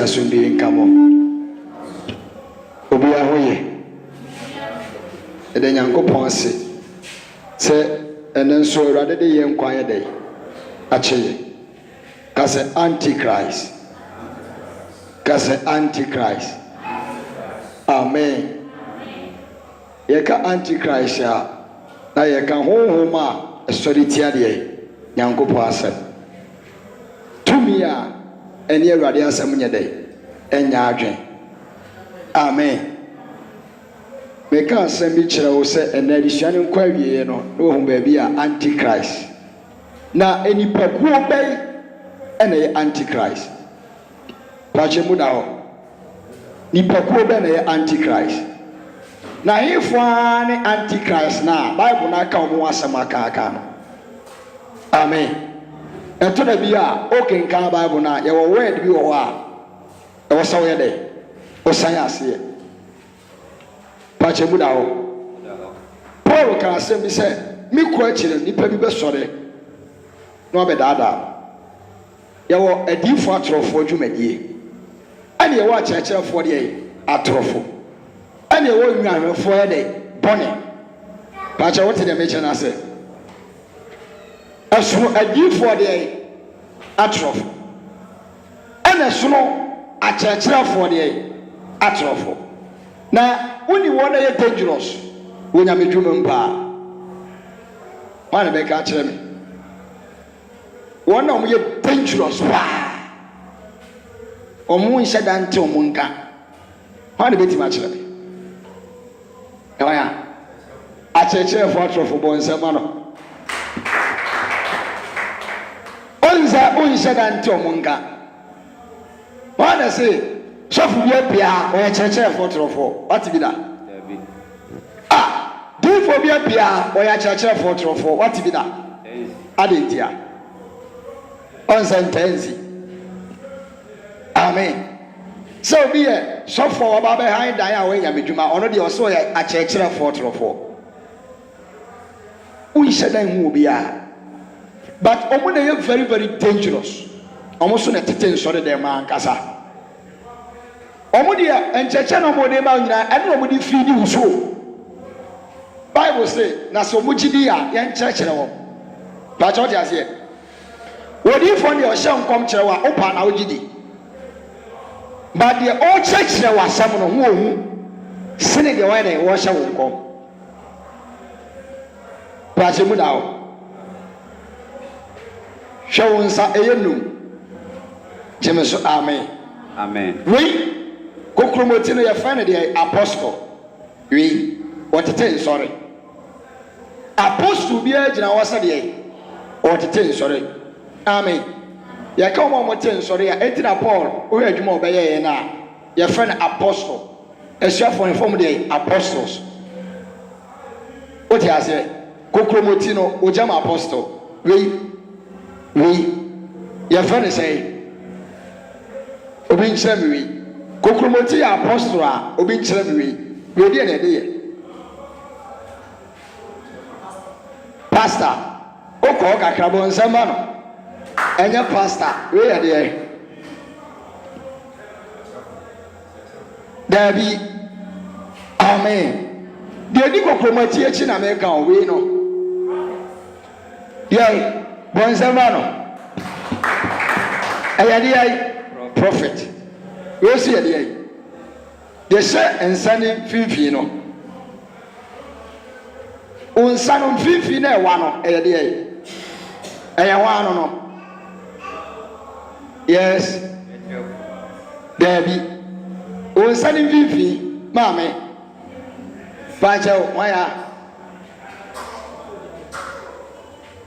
Sunday in Camo. Obia Hoye. And then Yanko Ponce say, and then so rather the young quiet day. Actually, as an antichrist. As an antichrist. Amen. Yeka antichrist ya. Na yeka homa esoritia de Nyankopon asem. Tumi a eni Awurade asem nye de enya adwen. Amen. Meka asem bi kire wo se enadisuane nkwa wiye no na wo hu ba bi a antichrist. Na enipakuo bai ena ye antichrist. Pache mu da ho. Nipakuo bai na ye antichrist. Na hifwa ne antichrist na Bible na ka omo asem aka no. Amen. Eto na bi a okenka Bible na ye wo word bi wo ho a e wo sawo ye de o san ase. Pache mu da ho. Paul ka asem bi se mi ko akire nipa bi be sore no be dada. Ye wo adifo atrofo dwumadie. Ane ye wo akyerɛkyerɛfo de atrofo. And you won't have for a day, Bonnie. But I wanted to mention, I said, as a gift for the atrophy. And a snow at church for the atrophy. Now, when you want to get dangerous, when I'm a human power, one make a me. One of you dangerous, or moon said until Munka. One bit much of me. A church for Bonsamano. Onza unto Munga. What I say, so for your Pia or a church for what to be that? Ah, do for your Pia or a church for what to be that? Adia. Onza Tenzi. Amen. So be a so for about behind Diana Yamijuma already also a church for. We said then will be a but they are very, very dangerous. Almost on a titan sorry their man casa. Omodia and Chechano Modema and nobody feed you so. Bible say Nasomujidia yan church. But what I say, what if on your sham come chewa open our GD? But the old church there was someone who sitting the way they wash out will come. Pachimudao. Show us a yenu. James, amen. Amen. We Kokromotino, your friend, the apostle. We what to tell sorry. Apostle be a general was a day. Or to tell sorry. Amen. Ya come on what sorry, enter Paul, who had more by now. Your friend apostle. As you for inform the apostles. What I say? Kokromotino, Ujama apostle. We your friend say Obin Chemiri, Kokromoti apostle, Obin Chemiri, we did an idea. Pastor, Okoka Crabon Samano. And your pastor, where are they? There be, amen. The Nico Promotia in America, we know. Yea, Bonzamano. I prophet. We see a day. They say and sending Fifino. Un son Fifine, one a day. I yes, there be. Oh, sending Vivi, Mammy. Pacho, why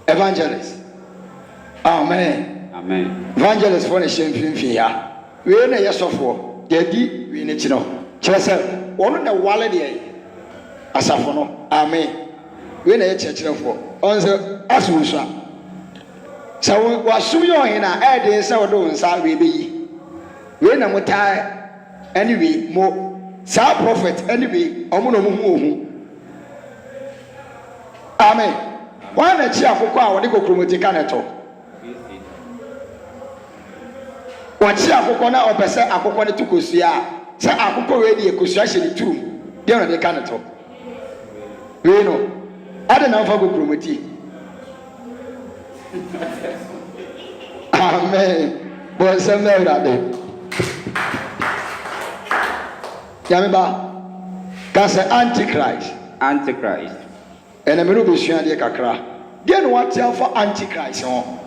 evangelist. Amen. Amen. Evangelist for the shame Fifi. We are yes of war. Daddy, we need to know. Chelsea, one of the wallet Asafono. Amen. We need a church for on the Asusha. So was soon in our ideas, our doing, we be. We know what I anyway more. Sa prophet anyway, omuno. Amen. Why na chia for kwa wode kokromoti kaneto? Watch akoko na opese akoko ne to kosua. Say akoko we dey kosua hye ne turum. Dey na dey kan to. We no. Ade na fa go promoti. Amen. Bon sembe urade. Yameba. That's Antichrist. Antichrist. And a middle vision de kakra. Then what tell for Antichrist on.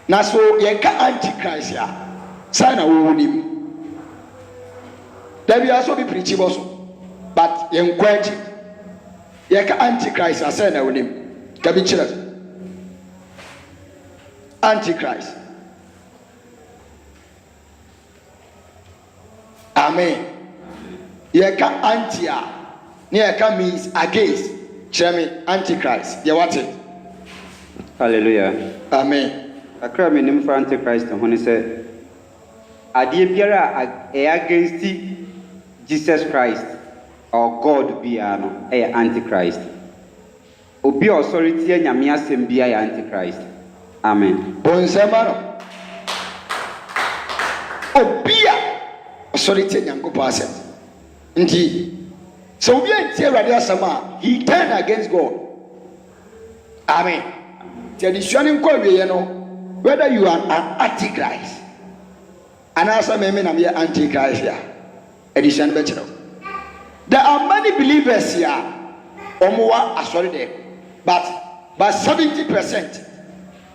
Na so ye ka Antichrist ya. Sana wo nim. There be also be preaching also. But ye nkwaji. Ye ka Antichrist asana wo nim. Ka bi kire. Antichrist. Amen. Ye ka antia. Ye ka means against. Chemi Antichrist. You what it? Hallelujah. Amen. Akra me nim for Antichrist ho ne say ade biara against Jesus Christ or God bia no Antichrist. Obi authority nyame asem bia ya Antichrist. Amen. Bonsema no. Obi authority nyankopo asem. Nti so we are here, he turned against God. Amen. Whether you are an antichrist, and also maybe I'm here antichrist here. Edition better. There are many believers here. Omowa sorry there, but 70%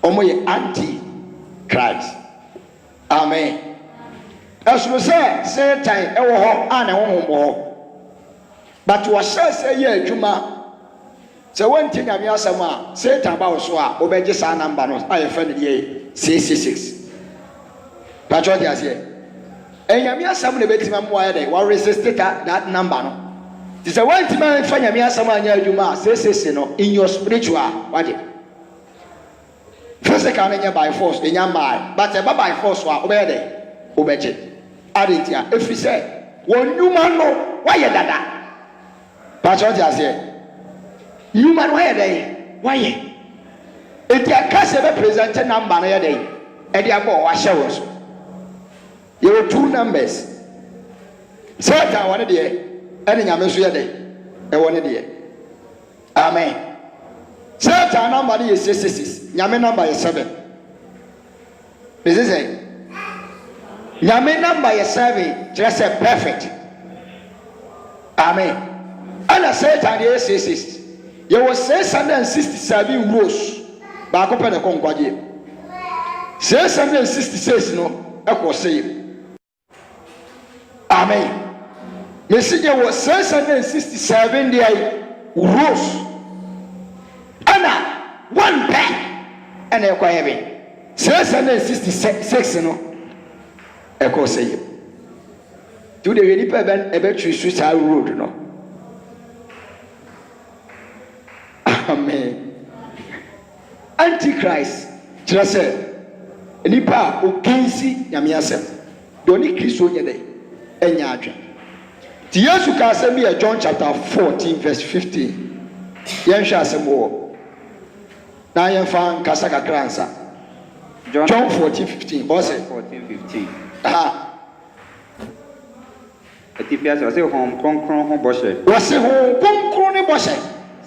omoye anti-Christ. Amen. As we say, Satan ewo ho ana ho. But was say yeah, Juma. So one thing I'm asama, Satan about so obeje sa number no I friend ye 666. But what you say? And yami asama ne betima mo ya dey, wa resist that number no. This is one thing man find yami asama anya Juma 666 no in your spiritual what it. Physical anya by force, enya by, but by force wa obede obeje. Adentia if you say one human no why you dada. But what you say? Human why they? Why? If you can't present a number na day, and you go wash us. You have two numbers. Certain one day, and you have a day, and one day. Amen. Certain number is 66. Yame number is 7. This is it. Yame number is 7. Just a perfect. Amen. And I said, I say, you will say 667 rows. Back up and a conquer. 666 no, I will say. Amen. Messenger was 667 rows. And one pair. And I quite heavy. 666 no, I will say. Do the really pay a better suicide road no. Amen. Antichrist, just say, nipa okensi nyame asem. Doni Kristo nyede enya adwe. Ti Yesu ka asem bi John chapter 14 verse 15. Yen hwa asem wo. Na yen fa nkasa kakra ansa. John 14:15. Boss 14:15. Ethiopia say hom kronkron ho boshe. Wo se ho kronkron ne boshe.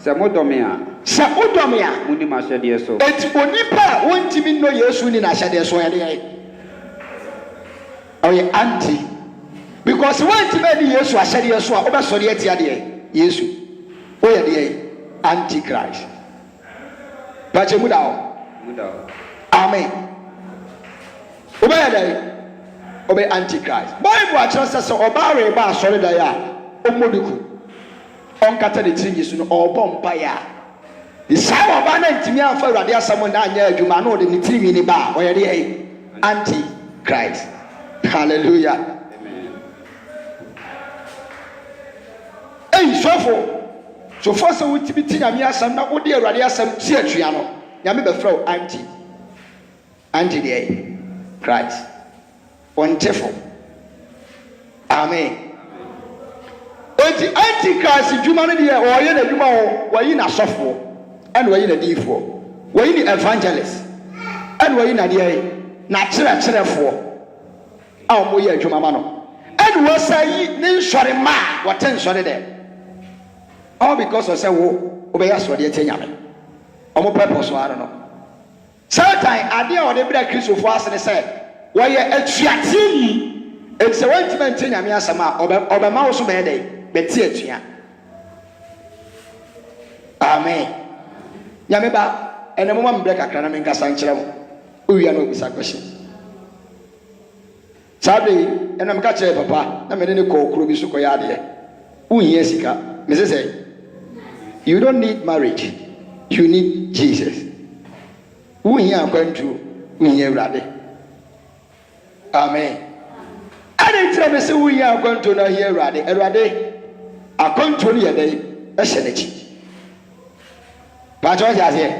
Samodomia. Samodomia. Muni mashade so. Eti onipa wontimi no Yesu ni na hyade so yade ai. Oye anti. Because wontimi ni Yesu ahyade so a obesori atia de Yesu. Oye de antichrist. Bache muda. Amen. Obe de obe antichrist. Bible actually says oba re ba asori da ya omoduku. On kata de tingi so no obompa ya. The same oba na ntimi afa urade asamo na anya adwuma na ode nitimi ni ba oye de antichrist. Hallelujah. Amen. Hey so for so wutimi ti nyame asam na ode urade asam ti atua no nyame be frɛ anti de Christ. Wonderful. Amen. Enti antichrist dwuma no de oye na dwuma wo wayi na sofo and wayi na difo wayi ni evangelist and wayi na de na kyerɛkyerɛfo a mo yɛ adwuma ma no and wo say ne nsɔre ma what nsɔre there all because of say wo obɛyɛ asɔre tie nyame ɔmo purpose so ara no Satan ade a ɔde bra Kristofo ase ne sɛ wɔyɛ atuatie yi ɛsɛ wɔntime ntie nyame asɛm a ɔbɛma wo so bɛyɛ dɛ bɛtie atua amen nyame ba ɛnɛ mo ma mbrɛ kakra na menkasa nkyerɛ mo owia no obisa question sabe ɛnɛ meka kyerɛ papa na mede ne kɔ kuro bi so kɔyɛ adeɛ wohia sika me say you don't need marriage, you need Jesus. We are going to Awurade. Amen. And tell me say we are going to know here Awurade. Awurade akonto ne yɛde ɛhyɛ n'akyi. Paatɔ ɔyɛ aseɛ.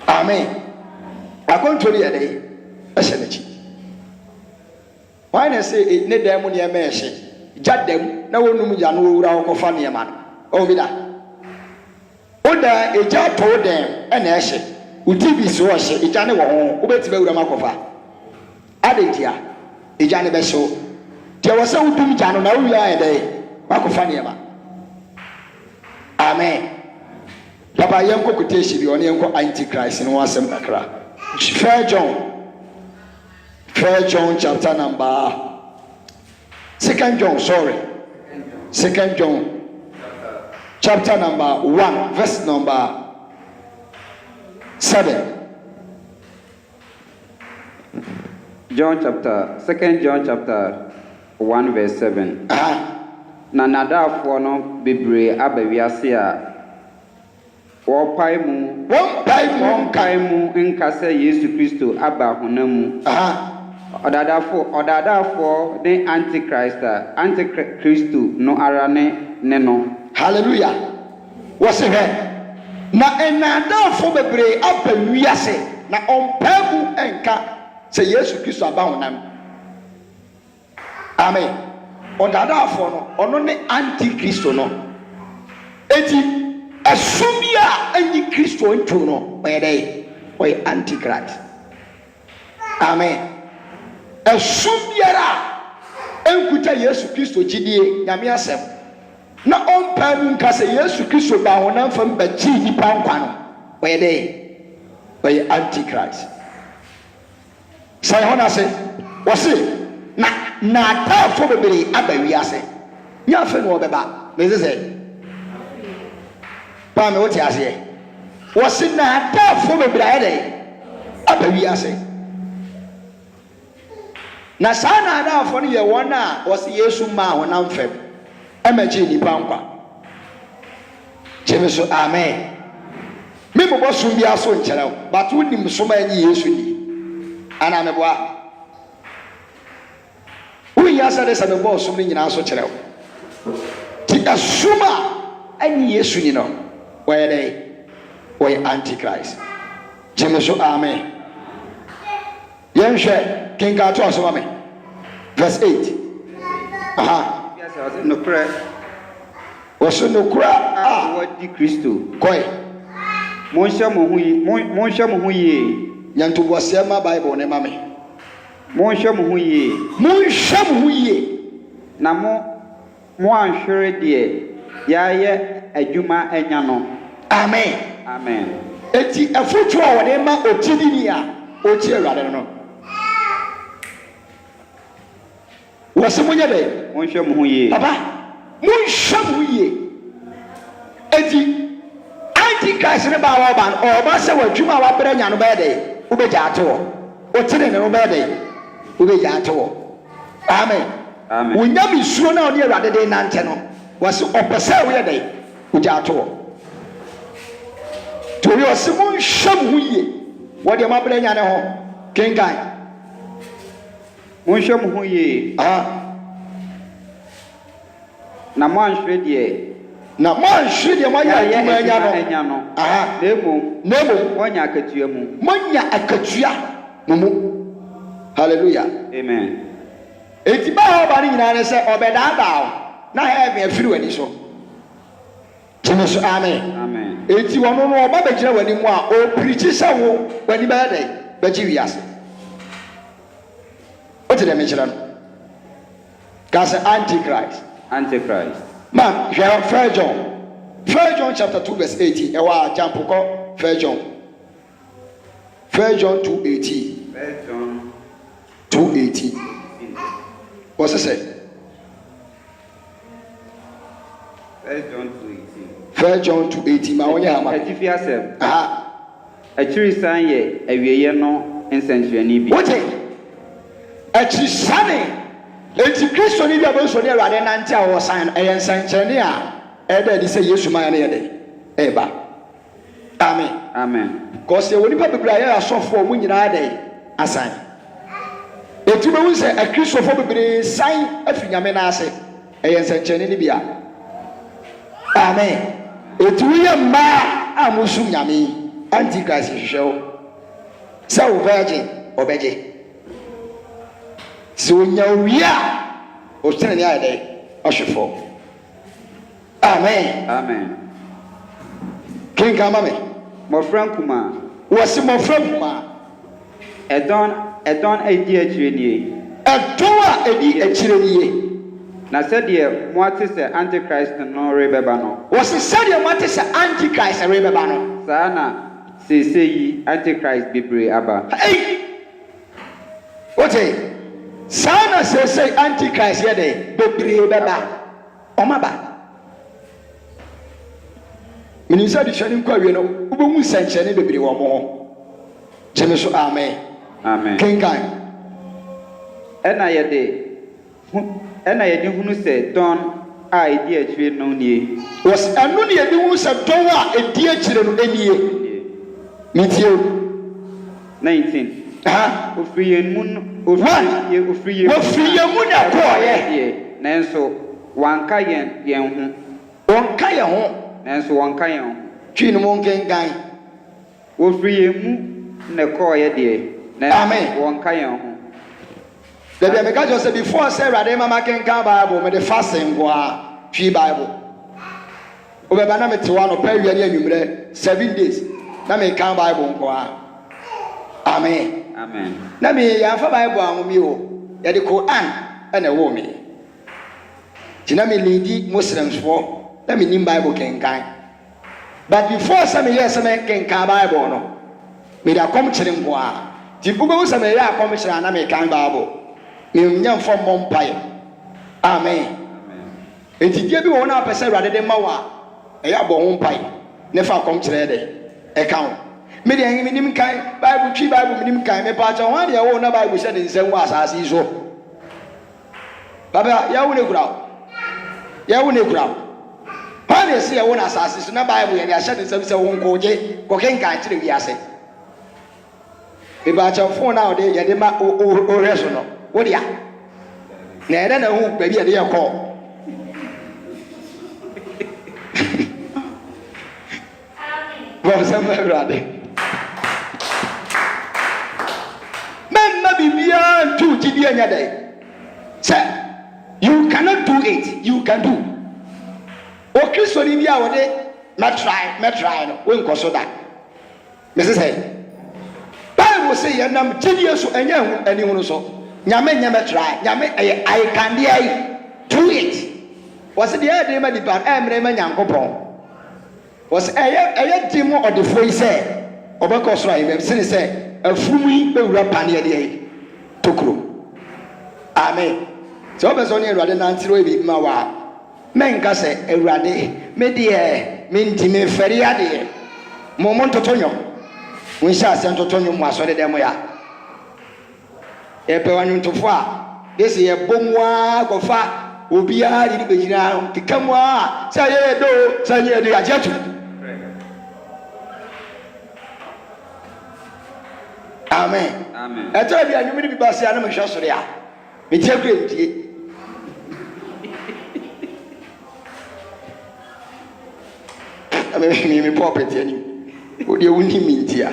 Amen. Akonto ne yɛde ɛhyɛ n'akyi. Why na say ne dan mu nneɛma ɛhyɛ gya dam na wɔnum gya no wɔwura wɔkɔfa nneɛma no. Ɔbi da. Oda eja to dem ena ehye utibi so ohye eja ne wo ho obeti ba wura makofa adentia eja ne be so tie wo se udum ja no na wo ya ede makofa ne ma amen papa yenko quotation bi one yenko antichrist no asem kakra 1 John chapter number 2 John chapter number 1 verse number 7. Second John chapter 1 verse 7. Na nadafo no bebre abawiase a wopai mu nkasa Yesu Kristo aba honamu. Odadafo de antichrist no ara ne no. Hallelujah. What's it? Na enadafo bebre abawiase na ompabu enka se Yesu Kristo aba honam. Amen. Odadafo no ono ne antichrist no. Eti asumia anyi Kristo ntu no oye antichrist. Amen. Asumiara enkuta Yesu Kristo gidie nyame asem na ompa mu nka se Yesu Kristo ba honam fam ba gi nipa nkwa no oye antichrist. Sai hona se wose na tafo bebere abawiase nya fa no obeba me se pa me wote ase wose na tafo bebere ayede abawiase na sana adafo no ye wona wose Yesu ma honam fam emaji nipa nkwa cheme so amen me bobo sum bia so nkyerɛw but wonim so ma anyi Yesu ni ana me boa uyi asade sa me bobo sum ni nyina so kyerɛw ti asuma anyi Yesu ni no where antichrist cheme so amen yenhwe kenka to so me verse 8 no cry. Oso no kura what di Kristo. Koi. Monsha mo hu ye. Nyanto bose ma Bible ne ma me. Monsha mo hu ye. Na mo anhwere de ya ye adwuma anya no. Amen. Amen. Eti afutu a wode ma otidini a oti Awurade no. Wose munye de monsha mo hu ye. Papa monsha mo ye. Eti antichrist ne ba wa ban o ba se wadwuma wa bere nya no ba de wo be ja ato o tene ne no ba de wo be ja ato. Amen. Amen. Wonya misuo na odi Awurade de nante no wose opese wo ye de wo ja ato. Tori wose monsha mo ye. Wo de ma bere nya ne ho kenkan monsha mo hu ye. Na mo anhwere de manya anya no. Nemo wonya akatua mu. Hallelujah. Amen. Eti ba oba ni nyina ne se obedada na heaven afiri wani so. Timo so amen. Amen. Eti wono no oba begira wani mu a o preach se wo wani ba dai ba ji wiase. What did I mention? That's Antichrist. Antichrist. Man, you have 1 John. 1 John chapter 2 verse 18. Ewa Jampoko 1 John. 1 John 2:18. 1 John 2:18. What's it say? 1 John 2:18. 1 John 2:18. Ma wonya ama. Etifia sem. Aha. Achiri san ye awieye no nsentwani bi. What? Achiri sane. Enti Kristo ni bi abonso ni Awurade nante a wo san nsentwani a eda di say Yesu man na yede. Eba. Amen. Amen. Because ye woni pa bebre aye asofo mu nyina dey asan. Enti be won say a Kristofo bebre san afi nyame na ase. Nsentwani ni bia. Amen. Enti wo ye ma amusu nyame. Antichrist hwehwe so virgin obeje so nyawia o tene ya de ohwefo. Amen. Amen. King Kamame Mo frankuma wasi mo frankuma edon edi akire nie. Edon a edi akire nie. Na said mo ate se Antichrist no rebeba no. Wasi said mo ate se Antichrist rebeba no. Sana Say Antichrist bebre aba. Hey! What say? Sana say Antichrist yede bebre baba. Omaba. Minisa di shani kwa wie no, ubehu sanchene bebre wo mo ho. Jeme so amen. Amen. Kenkan. Ena yede hunu se don a edi akire no nie. Was anu ne yede hunu se don a edi akire no enie. Matthew 19. Ofriyemun na koye. Nanso wanka yen hu. Wanka yen ho. Nanso wanka yen hu. Twin mo nkenkan. Ofriyemu na koye de. Amen. Wanka yen hu. The make just say before say Rade mama kenkan Bible me the fasting go a twi Bible. Obeba na me te wa no pa wiare anwumre 7 days. Na me kan Bible nko a. Amen. Amen. Na me ya fa Bible anwumi o. Ya de Quran na wo me. Tina me leadi Muslims for. Na me nim Bible kenkan. But before some years me kenkan Bible no. Me da kom kire nko a. Ti bugo some ya kom kire na me kan Bible. Me nyam for mompae. Amen. Enti die bi wo na pese Rade de mawa. E ya bo ho mpae. Ne fa kom kire de. Account. Me dey minim kan Bible twi Bible minim kan me pa cha wan dey wo na Bible say den nsem wa asase so. Baba ya wo ne kura. Ya wo ne kura. Pa dey say wo na asase so na Bible ya dey ahye den nsem say wo nko je ko ken kan kire wi ase. Me ba cha phone na o dey ya dey ma o reso no. Wo dia. Na ere na hu ba bi ya dey call. Say, you cannot do it, you can do. Okay, so in the hour, me try, no, we go so that. Mrs. Say, Bible say, and I'm genius, and anyone so. Nyame try, I can do it. Was it the idea, my department? I'm Raymond Yankopon. Was a demo of the voice say, Obacos right, Sin say, a free rapania de Tokro. Amen. So, I was only rather than through it, Mawa. Menga say, a radi, media, minti feriade. Momento Tonyo. We shall send to Tonyo was already demoya. A pewanum to far. This is a bomwa go far. Ubia di begina to come wa. Say, do, say, the ajatu. Amen. Amen. I told you, I knew me basi ana me hwe ya. Me tie great tie. Me property ani. O de woni mi ntia.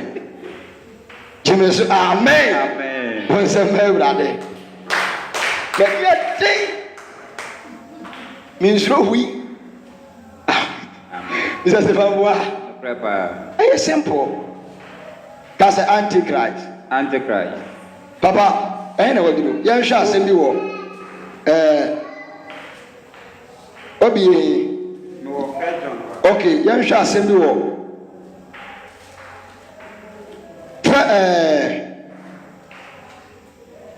Jemesu amen. Amen. Won se me brade. Me tie. Me nsro hui. Amen. Isa se fa boa. Prepare. It's simple. That's the Antichrist. Antichrist. Papa, ɛyɛ na waduro yɛnhwɛ asɛm bi wɔ obi okay yɛnhwɛ asɛm bi wɔ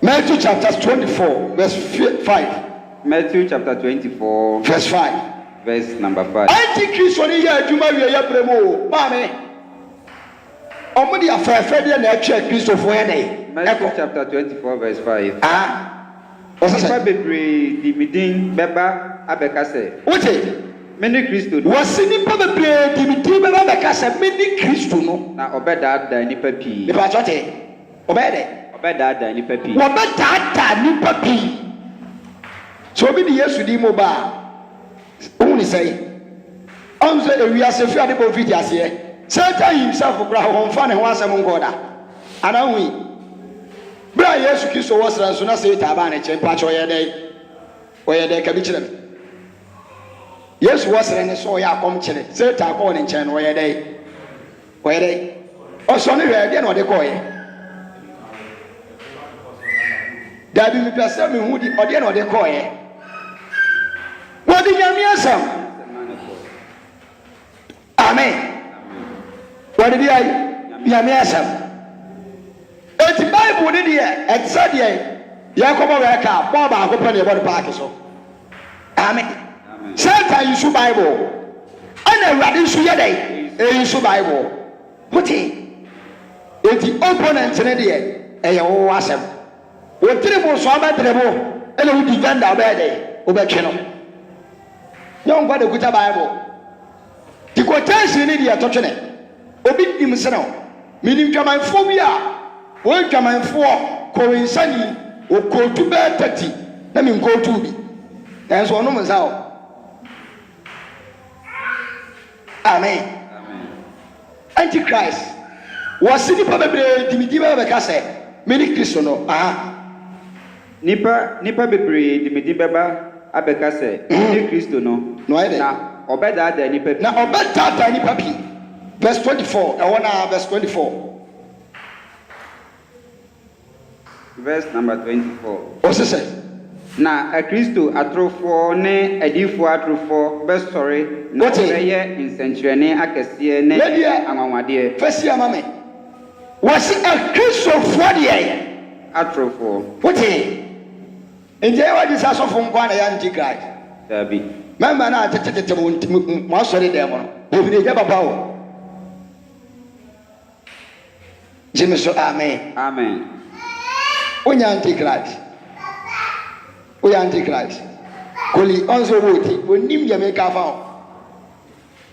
Matthew chapter 24 verse 5. Matthew chapter 24 verse 5. Verse number 5. Antichrist on here adwuma wie ya bremo maame omo dia fafa dia na atwa Christopher ene Matthew chapter 24 verse 5. Nipa bebree di midin beba abeka se wote meni Kristo no wasi nipa bebree di midin beba abeka se meni Kristo no na obeda da nipa pii nipa chote obede da nipa pii obeda nipa pii so obi di Yesu di mo ba who ni say onzo ewiase fi ade bo fiti ase Satan himself kura ho mfa ne ho asem ngoda ana hui bra Yesu Kristo wasra so na say taba na chempa cho ye dey ka bi kire Yesu wasra ne so ya akom kire Satan ko ne nchen no ye dey o so ne hwe de na o de ko ye dabi mi pese mi hu di o de na o de ko ye wodi nyame asam amen wodi bi ai nyame asam eti bible ni de exade ye ko mo we ka bo ba ko pane bo park so amen Satan use bible ana awade nso ye dai use bible puti eti opponent ne de ye wo asam wo tribo so abatrebo ele wo defender obede obetwe no young God kuta bible the quotation ni dia totwene obi dim se no minim twamanfo bi a wo twamanfo ko insani o kotu be 30 na min kotu bi enso ono mza o amen antichrist wasini pa bebre dimidi be ka se meni Kristo no nipa bebre dimidi beba abeka se ni Kristo no na obeda da nipa pi na obeda da nipa pi verse 24 I wanna verse 24 verse number 24 o se se na a Kristo atrofo ne adifo atrofo be sorry na beye nsenkyerene akese ne anwanwade fasi amame wasi a Kristo fo de atrofo wote nje wa di sasofo nkwa na ya antichrist dabi member na tetete mo sorry dem no obi de baba o jemeso amen onya antichrist koli onzo woti onim ya meka fa o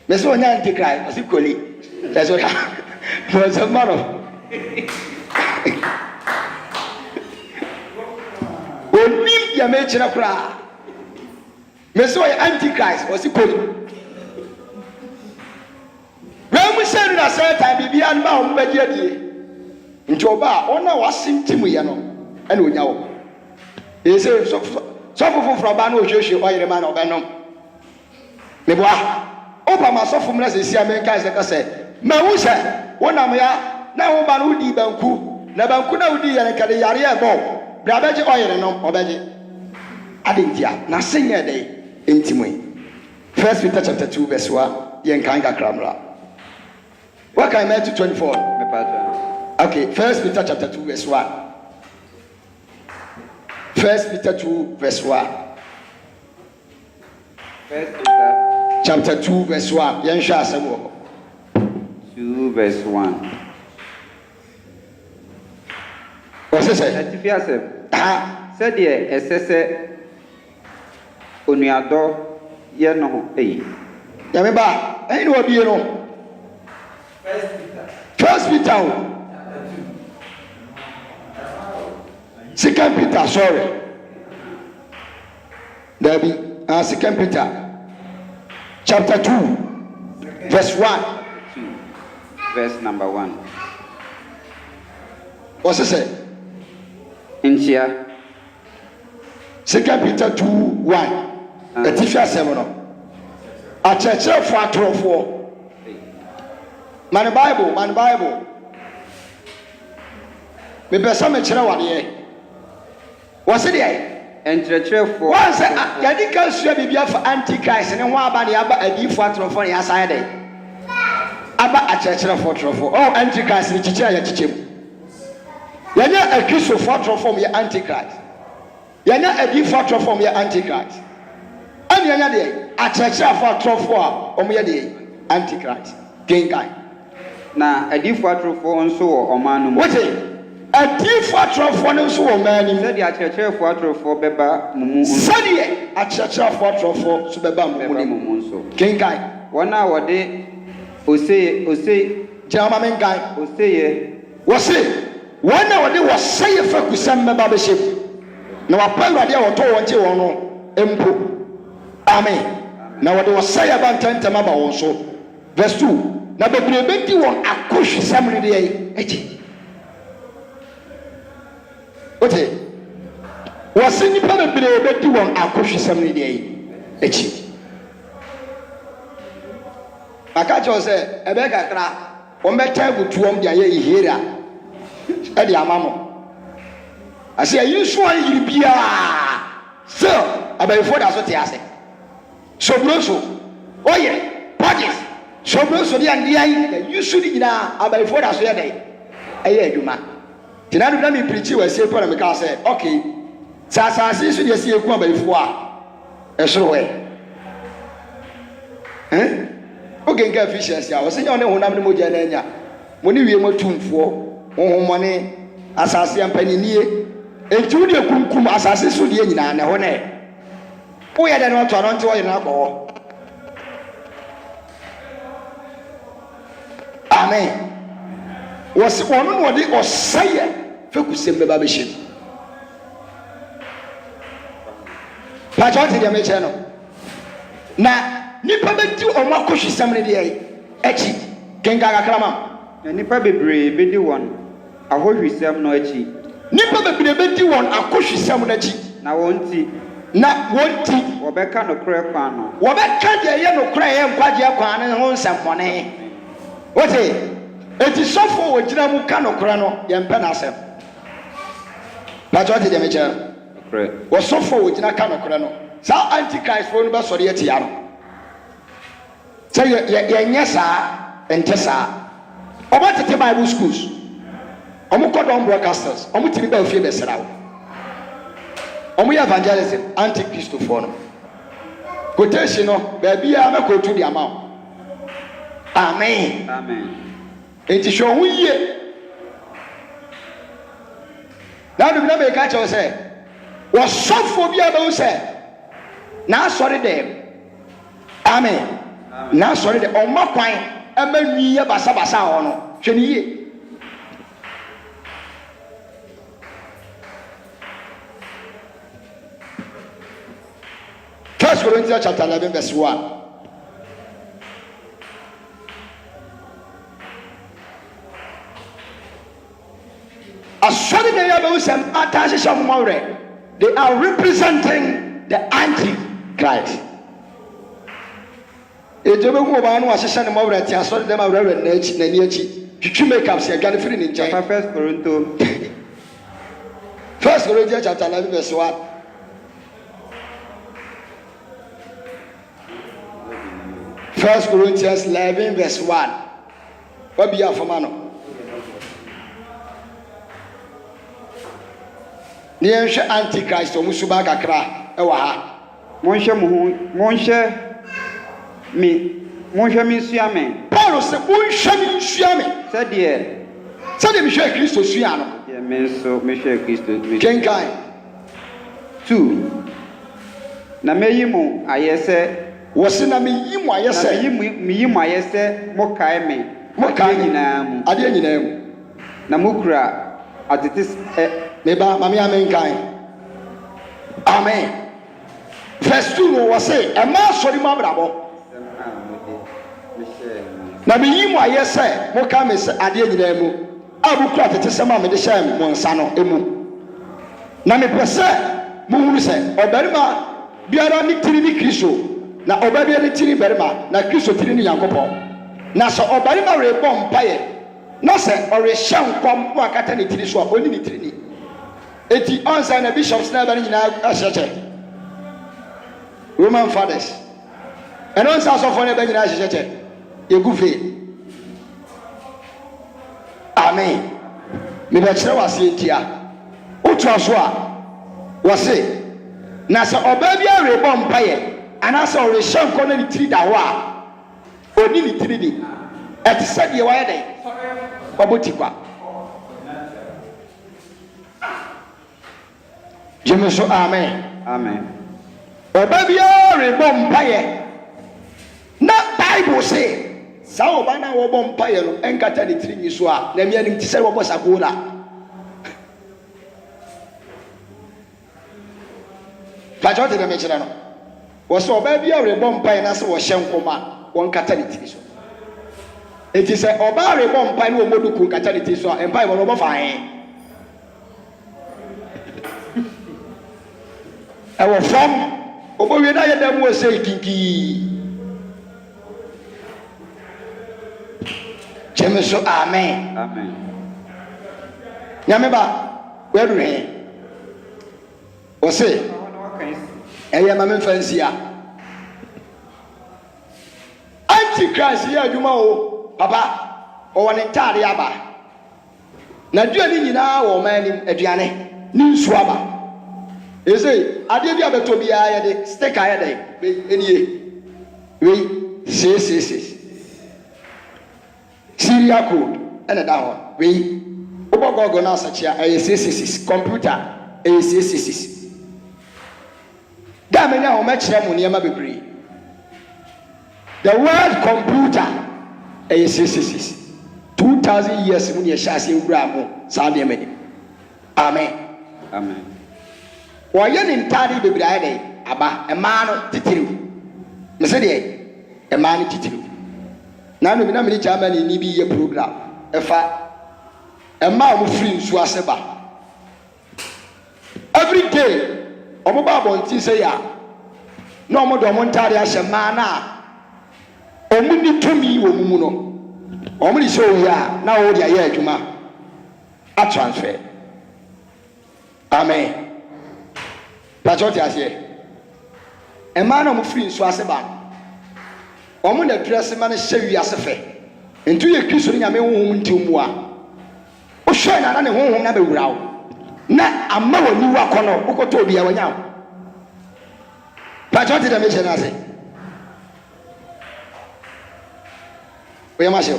meso onya antichrist osi koli eso ya mo so maro onim ya me kira kura meso ya antichrist osi koli ramu seru na Satan bibia nba o mbaji adie nti oba ona wasintimu ye no ene onya wo ese so foforo ba na ohwehwe oyere ma na obenom meboa opa ma so fomra se sia me kai se ka se ma wu se wonam ya na wo ba na udi banku na banku na udi ya nkade yare e bo bra beje oyere no obeje adentia na senye dey entimu 1 Peter chapter 2 verse 1 yen kan ka kramra what can Matthew 24 me patron okay 1 Peter chapter 2 verse 1 1 Peter 2 verse 1 1 Peter chapter 2 verse 1 yen hwa asem wo 2 verse 1 what's it say atifia se said ye esese onuado ye no ho ya me ba ni obi no 1 Peter 2 Peter sorry there be 2 Peter chapter 2 verse 1 verse number 1 what's it say inchia 2 Peter 2 1 Etifia 7 no a church for atrofo man Bible me pesa me kire wade Was it there? Entretre for Once Yadika Swabia for Antichrist and one about the Abba a deep water for the aside. Abba a church for truffle. Oh, Antichrist in the Chicha. You're not a Christian for from your Antichrist. You're not a deep water from your Antichrist. And you're not a church for truffle or me Antichrist. King guy. Now, a deep water for so or man. What is a deep water for so man? Said the church water for Beba Mumu. Sunday, a church for truffle, Subeba Mumu. King guy. 1 hour day. Ose, German guy. Ose, was it? 1 hour day was say a focusam membership. No, I pray that they were told you on Empo. Amen. Now, what was say about 10 Tamaba also. Verse 2. Now, the baby one a push somebody day. What it was any probably baby one a push somebody day. Akacho say ebeka kra o meta butuom dia ye hira e dia mamo ase ayi so ayi bia so abayfo da so te ase sobroso oye project sobroso dia ndia yi yusu di nyina abayfo da so ye dai ayi adwuma tinadu na me preach we say para me ka say okay sasase so dia se eku abayfo a esoro we okay, get efficiency. I was saying, only one of the Mojana. When you were too for money, assassin penny near, and Julia Kum assassin Sudian and a honor. We had not to run to an alcohol. Amen. Was one what it was saying, focus in the babiship. Patrick, the channel. Now, nipa beti o makohwe samne de echi kenga krama nipa bebre bedi won ahohwe sam no echi nipa bebre bedi won akohwe sam no echi na wonti obeka no kure kwa no obeka de ye no kure ye nkwaje kwa ne ho nsempone wote eti sofo wo gina mu ka no kure no ye mpe na asem na jote de mecha kure wo sofo wo gina ka no kure no sa antichrist fo no be sori eti ya no say ye saa ente saa obatete Bible schools omukodon broadcasters omutiri ba ofie beserawo omu evangelism anti-christ for no quotation no ba bia na quote di amount amen enti show hu yie na do na me ka che say wo sofo bia ba wo say na sorry dem amen. Now sorry the oma kwan amanwi ya basa ho no hwe ni ye First Corinthians chapter 11 verse 1. Asori de ya be usam atase shamore, they are representing the anti-Christ. Ejebe ku oba no ahehye ne mawra ti asori dem awra na echi na ni echi twitwi makeup se adwane firi ni nchen. First Corinthians chapter 11 verse 1. First Corinthians 11 verse 1. What be your formano? Nienhwe antichrist omusuba kakra e wa ha. Monhwe mi suame. Paul se monhwe mi suame. Sade mi hwe Kristo sua no. Ye me hwe Kristo. Kenkai 2. Na meyimu ayese wose na meyimu ayese. Meyimu ayese mo kae me. Mo kae nyina mu. Ade nyina mu. Na mukura atetis meba mami amen kai. Amen. Verse 2 no wose e ma sori ma brabo. Na meyimu ayese mo kae me se ade nyina mu. Abukura atetis ma me de hye mo nsa no emu. Na me pese mo huru se obarima biara ni tiri ni Kristo na obabia ni tiri barima na Kristo tiri ni Yankopon na so obarima re bom paye na se ore hye nkom mo akata ni tiri so oni ni tiri ni eti onsa na bishops na ba nyina ahyeche Roman fathers and onsa so for na ba nyina ahyeche yegufe amen me ba kire wase etia otu aso a wase na se oba bi arebo mpaye ana se ore shanko na ni tiri da ho a oni ni tiri di eti se de wa ye den oboti kwa Jemeso amen. Amen. Oba bia rebo mpaye. Na Bible say, sa oba na wo bom mpaye no enkata de tiri nyiso a na mia nim ti se wo bosa gola. Pacho te de me kire no. Wo so oba bia rebo mpaye na se wo hye nkoma won kata de tiri so. Eti se oba rebo mpaye no wo moduku kata de tiri so a empaye wo bo fa hen. Ewo from obowie na yeda mu ose kinki Jemeso amen. Amen. Nyameba we do he o se eye ma me fancy a Antichrist ya adwuma o papa o woni ntade aba na duani nyina wo manim aduane ni nsu aba eze ade bi abeto bia ye de sticker ye de eniye we CCC serial code ene da ho we obogogo na asachia CCC computer CCC da menya ho ma kire mu niam bebre the word computer CCC 2000 years mu ne shase ngura mu sa de meni amen Amen. Woye ni ntade bebre aye dey aba ema no titiriw me se dey ema no titiriw na no bi na me chairman ni bi ye program efa ema mo free nsu aseba every day omo ba bonti say ya na omo do omo ntade ahye ma na omo ni tumi wo mumu no omo ni show ya na wo dia ye adwuma a transfer amen. Pacho ti ase e ma na mo free nso ase ba o mo na dress ma na hye wi ase fe ntu ye Kristo nyame honhom ntimu a o hwe na ne honhom na be wura wo na amma wani wa kono ukoto obi ya wanya Pacho ti da me hye na ase o ya ma hye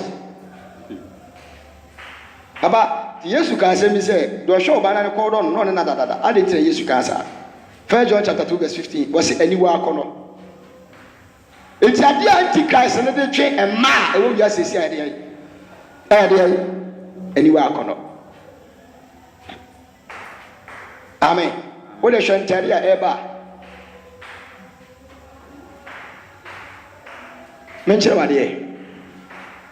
baba Yesu kan se mi se do hwe oba na ne ko do no ne na dadada ade tire Yesu kan sa 1 John chapter 2 verse 15 was anywhere kono enti ade Antichrist ne de twe ema e wo ya sesi ade anywhere kono amen wo le shantari a eba menchire wade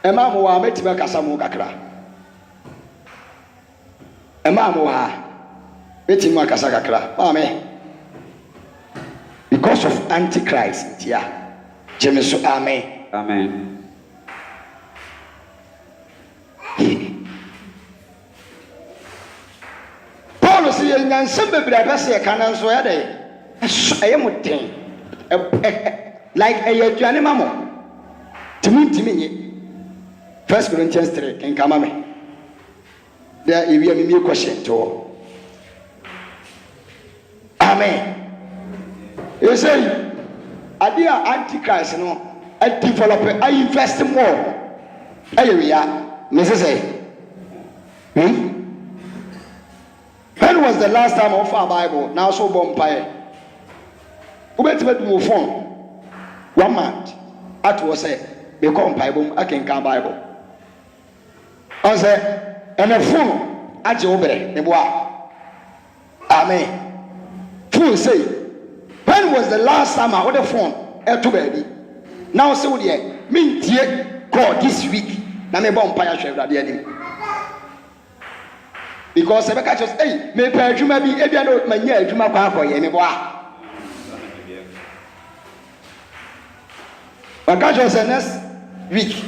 ema mo wa metiba kasa mo kakra ema mo ha metiba kasa kakra amen. Because of Antichrist, yeah. Jemeso amen. Amen. Paul say nyansem bebre abese kana nso ya dey. Ayemuten. Like ayeduane mamo. Timi nye. 1 Corinthians 3 can come me. There if you me question to. Amen. You say, idea Antichrist, I develop, I invest more. Mrs. When was the last time of our Bible? Now so bombay. Who bet to move on 1 month? At was say, become Bible, I can come Bible. I say, and a phone at your bed, the boy. Amen. Fool say. When was the last time I ordered phone? Baby. Now so dear, me dear God this week. Na me bomb fire share that dear. Because I just hey, me pay you maybe if you know my year to my car me boy. But God just next week.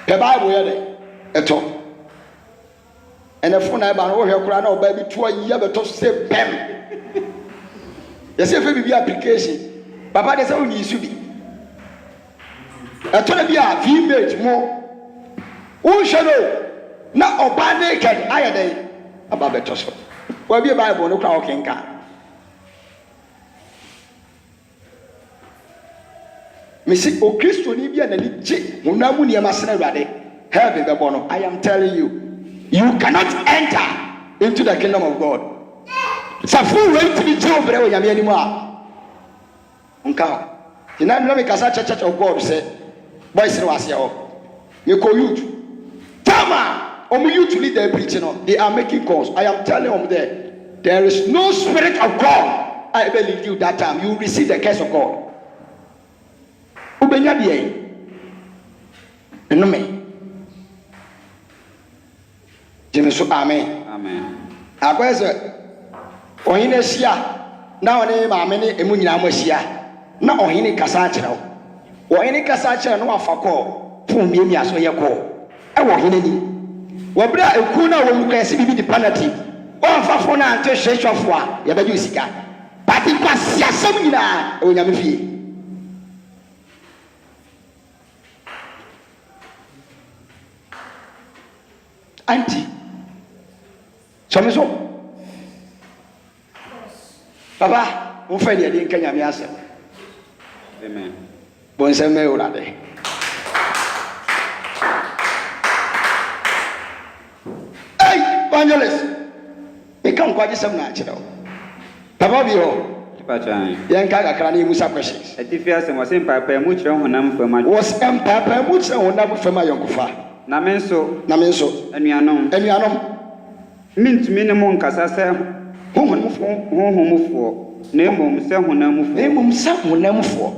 The Bible here at all. and a phone I ban over here, crown or baby, 2 years to say, Pam. Yes, if it be application, Papa, that's how you should be. I told you, be a female more. Who shall know? Now, or by naked, I a day about the toss. Well, be a Bible, no crowd can come. Missy, O Christo, Libya, and Legit, Munamuni, Masanade, heaven the bono. I am telling you, you cannot enter into the kingdom of God. It's a full way to be told, but I am anymore. Uncle, the Namic Church of God said, Boys, was your. You call youth. Tama! Only you to lead their preaching on. They are making calls. I am telling them there is no spirit of God. I believe you that time. You receive the curse of God. Ubenya biye. Enome. Jemesu amen. Amen. Akwese ohine sia na one maame ne emu nyina mo sia na ohine kasa akere wo. Ohine kasa akere no afakọ fun miemi aso ye ko. E wo ohine ni. Wo bra eku na wo mu kwese bibi di penalty. O afafo na ante hwehwefo a ye ba ju sika. Pati kwa siasam nyina e onyame fie. Auntie, so Papa, who fed you in Kenya? Amen. Bonseme Urade. Hey, evangelist, become quite some natural. Papa, you Yanka Crani Musa questions. A difference was in Papa Mucho when I'm from my was Papa Mucha when I'm from my Yonkufa. Namenso, and you are known, mean to minimum Casasa, home for name some for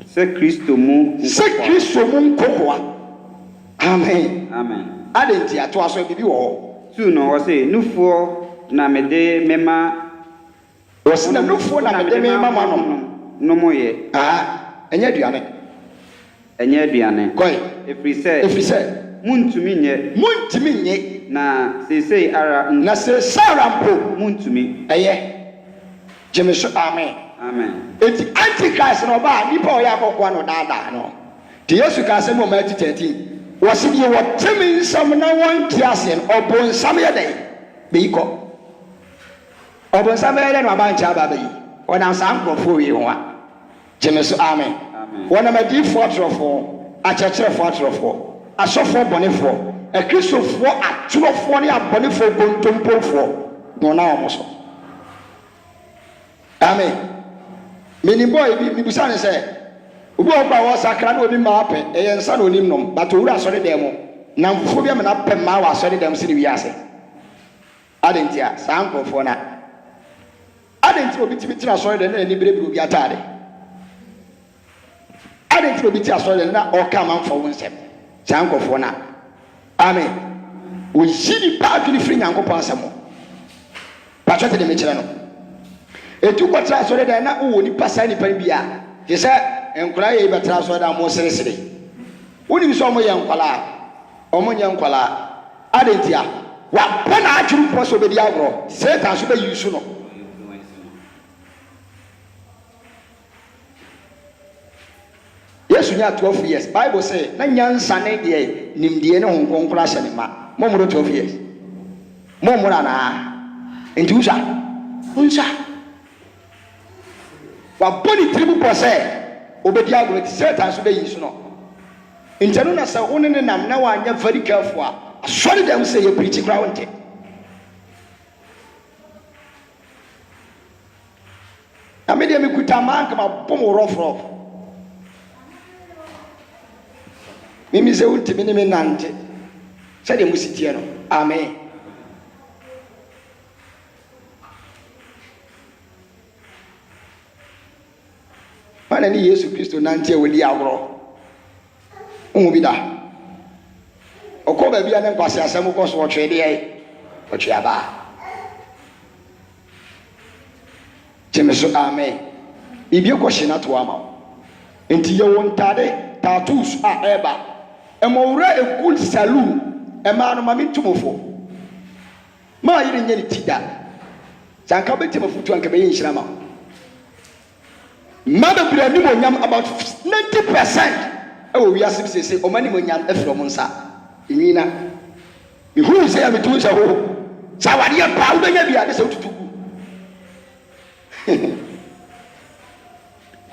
Sir Christo Moon, Cocoa. Amen. Amen. I didn't hear to us be all. Soon or say, no for Namede Mema was no for Namede Mema no more yet. Ah, and yet you are. And yet, Diane, if we say, Moon to me, na say, Ara, na say, Sarah, moon to me, aye, James, amen, amen. It's Antichrist no bad, Nipo Yako, one or Dada, no. The Yesuka moment 13 was in you what Timmy some no one Kiasian or born some day. Biko. Or born some day, no bancha baby. When I'm some for you, James, amen. One of my deep fortress for a church fortress for a software bonnet for a Christian for a 2 of 40 bonnet for Gontumpo for no now also. Amen. Many boy, Bibusan said, Ubo was a crown with him up and son with him, but to us sorry demo. Now, Phobia and up and Mawa sorry them city yase. I didn't hear, Sanko for now. I didn't be to sorry than any baby will be a tardy. I didn't be to sorry than or come out for one step. Sanko for now. Amen. We see the park in the free Yanko Passamo. Patrick the Michelano. It took what I saw that now only pass any penbia. He said, and cry but transfer down more seriously. When you saw my young Pala, or my young Pala, I didn't hear. What one actually possible the agro, said I should be you soon. Yes, we have 12 years. Bible say, Nanyan Sunday, Nimdiano, Hong Kong crash anima. More 12 years. More Morana. And Jusa. Unsa. What body triple per se. Obediago with certain should be used. In Januna, so only and now I am very careful. I saw them say a pretty ground. I made them a good time, come up, boom or off. Mimi se ultimi ni nante. Sadi musitiano. Amen. Mana ni Yesu Kristo nante wodi agro. Umubida. Okoba bia na nkwase asem ko so otwede ai. Otweaba. Jemeso amen. Ibi ko hina to ama. Enti ye wontade tattoos a eba. Emowura a good saloon, a man of my tumofo. ma yiri nye ni tida sanka beti mafutu anka be yin shirama ma be bra ni monyam about 90% ewo wiase bi se o mani monyam efro mo nsa enwina me hu se ya metu sha ho sawade ya pa udanya bia de se tutugu